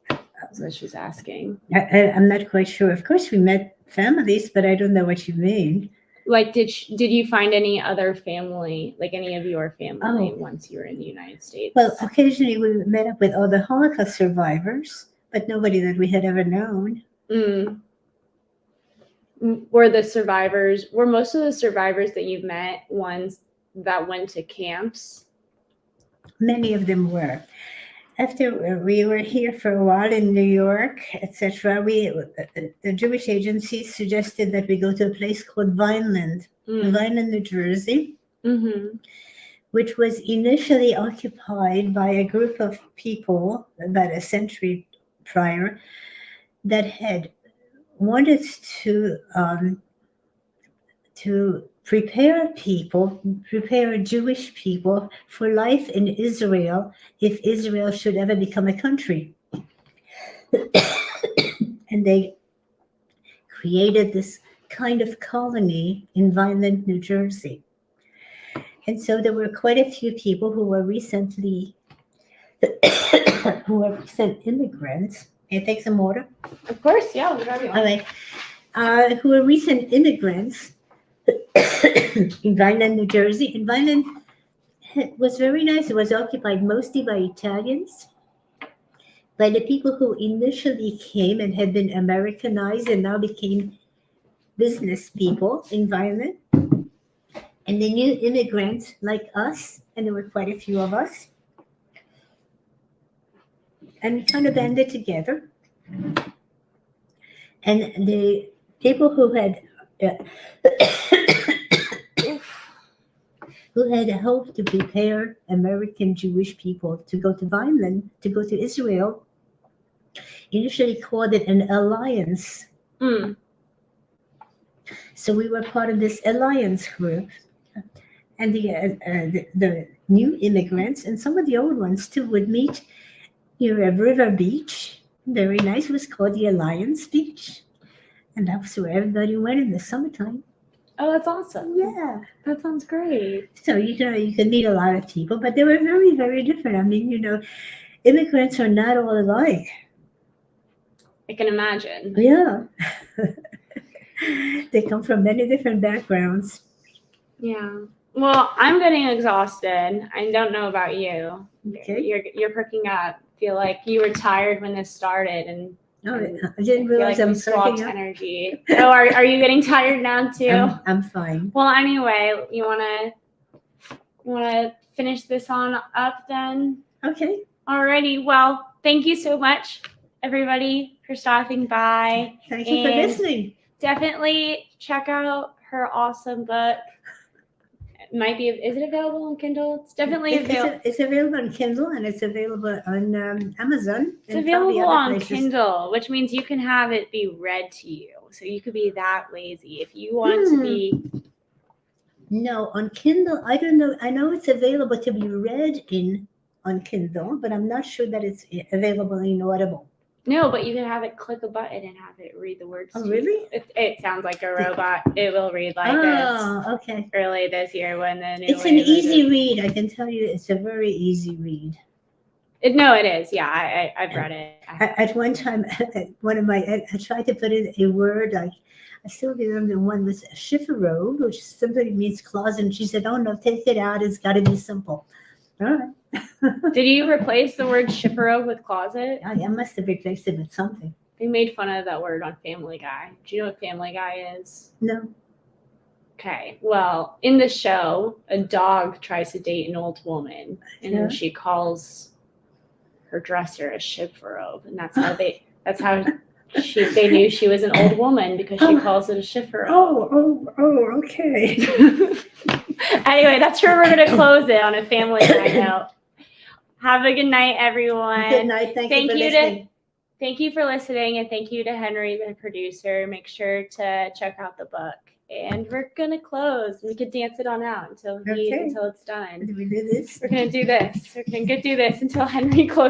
A: That's what she's asking.
B: I'm not quite sure. Of course, we met families, but I don't know what you mean.
A: Like, did you find any other family, like any of your family, once you were in the United States?
B: Well, occasionally we met up with other Holocaust survivors, but nobody that we had ever known.
A: Were most of the survivors that you've met ones that went to camps?
B: Many of them were. After we were here for a while in New York, etc., the Jewish agency suggested that we go to a place called Vineland, New Jersey, which was initially occupied by a group of people about a century prior that had wanted to prepare Jewish people for life in Israel if Israel should ever become a country. And they created this kind of colony in Vineland, New Jersey. And so there were quite a few people who were recent immigrants. Can you take some water?
A: Of course, yeah.
B: All right. Who were recent immigrants in Vineland, New Jersey. And Vineland was very nice. It was occupied mostly by Italians, by the people who initially came and had been Americanized and now became business people in Vineland. And the new immigrants like us, and there were quite a few of us. And we kind of banded together. And the people who had who had hoped to prepare American Jewish people to go to Vineland, to go to Israel, initially called it an alliance.
A: Mm.
B: So we were part of this alliance group. And the new immigrants and some of the old ones too would meet near a river beach. Very nice. It was called the Alliance Beach. And that's where everybody went in the summertime.
A: Oh, that's awesome.
B: Yeah.
A: That sounds great.
B: So you could meet a lot of people, but they were very, very different. I mean, immigrants are not all alike.
A: I can imagine.
B: Yeah. They come from many different backgrounds.
A: Yeah. Well, I'm getting exhausted. I don't know about you.
B: Okay.
A: You're perking up. Feel like you were tired when this started, and
B: No, I
A: I
B: didn't
A: feel
B: realize
A: like
B: I'm
A: we swapped
B: perking up.
A: energy. Oh, are you getting tired now too?
B: I'm fine.
A: Well, anyway, you wanna finish this on up then?
B: Okay.
A: Alrighty. Well, thank you so much, everybody, for stopping by.
B: Thank you for
A: And
B: listening.
A: Definitely check out her awesome book. It might be. Is it available on Kindle? It's definitely available.
B: It's available on Kindle and it's available on Amazon.
A: It's
B: and probably
A: available
B: other
A: on
B: places.
A: Kindle, which means you can have it be read to you. So you could be that lazy if you want to be.
B: No, on Kindle, I don't know. I know it's available to be read on Kindle, but I'm not sure that it's available in Audible.
A: No, but you can have it click a button and have it read the words.
B: Oh,
A: to you.
B: really?
A: It sounds like a robot. It will read like this.
B: Oh, okay.
A: Early this year when the new.
B: It's an easy read. I can tell you, it's a very easy read.
A: No, it is. Yeah, I've read it.
B: At one time, I tried to put in a word like, I still remember one was chifforobe, which simply means closet. And she said, "Oh no, take it out. It's got to be simple." All right.
A: Did you replace the word chifforobe with closet?
B: I must have replaced it with something.
A: They made fun of that word on Family Guy. Do you know what Family Guy is?
B: No.
A: Okay. Well, in the show, a dog tries to date an old woman, and
B: Yeah.
A: then she calls her dresser a chifforobe, and that's how they knew she was an old woman because she calls it a chifforobe.
B: Oh, okay.
A: Anyway, that's where we're gonna close it on a Family Guy note. Have a good night, everyone.
B: Good night. Thank you for listening.
A: Thank you for listening, and thank you to Henry, the producer. Make sure to check out the book. And we're gonna close. We could dance it on out until it's done.
B: Do we do this?
A: We're gonna do this. We're gonna do this until Henry closes.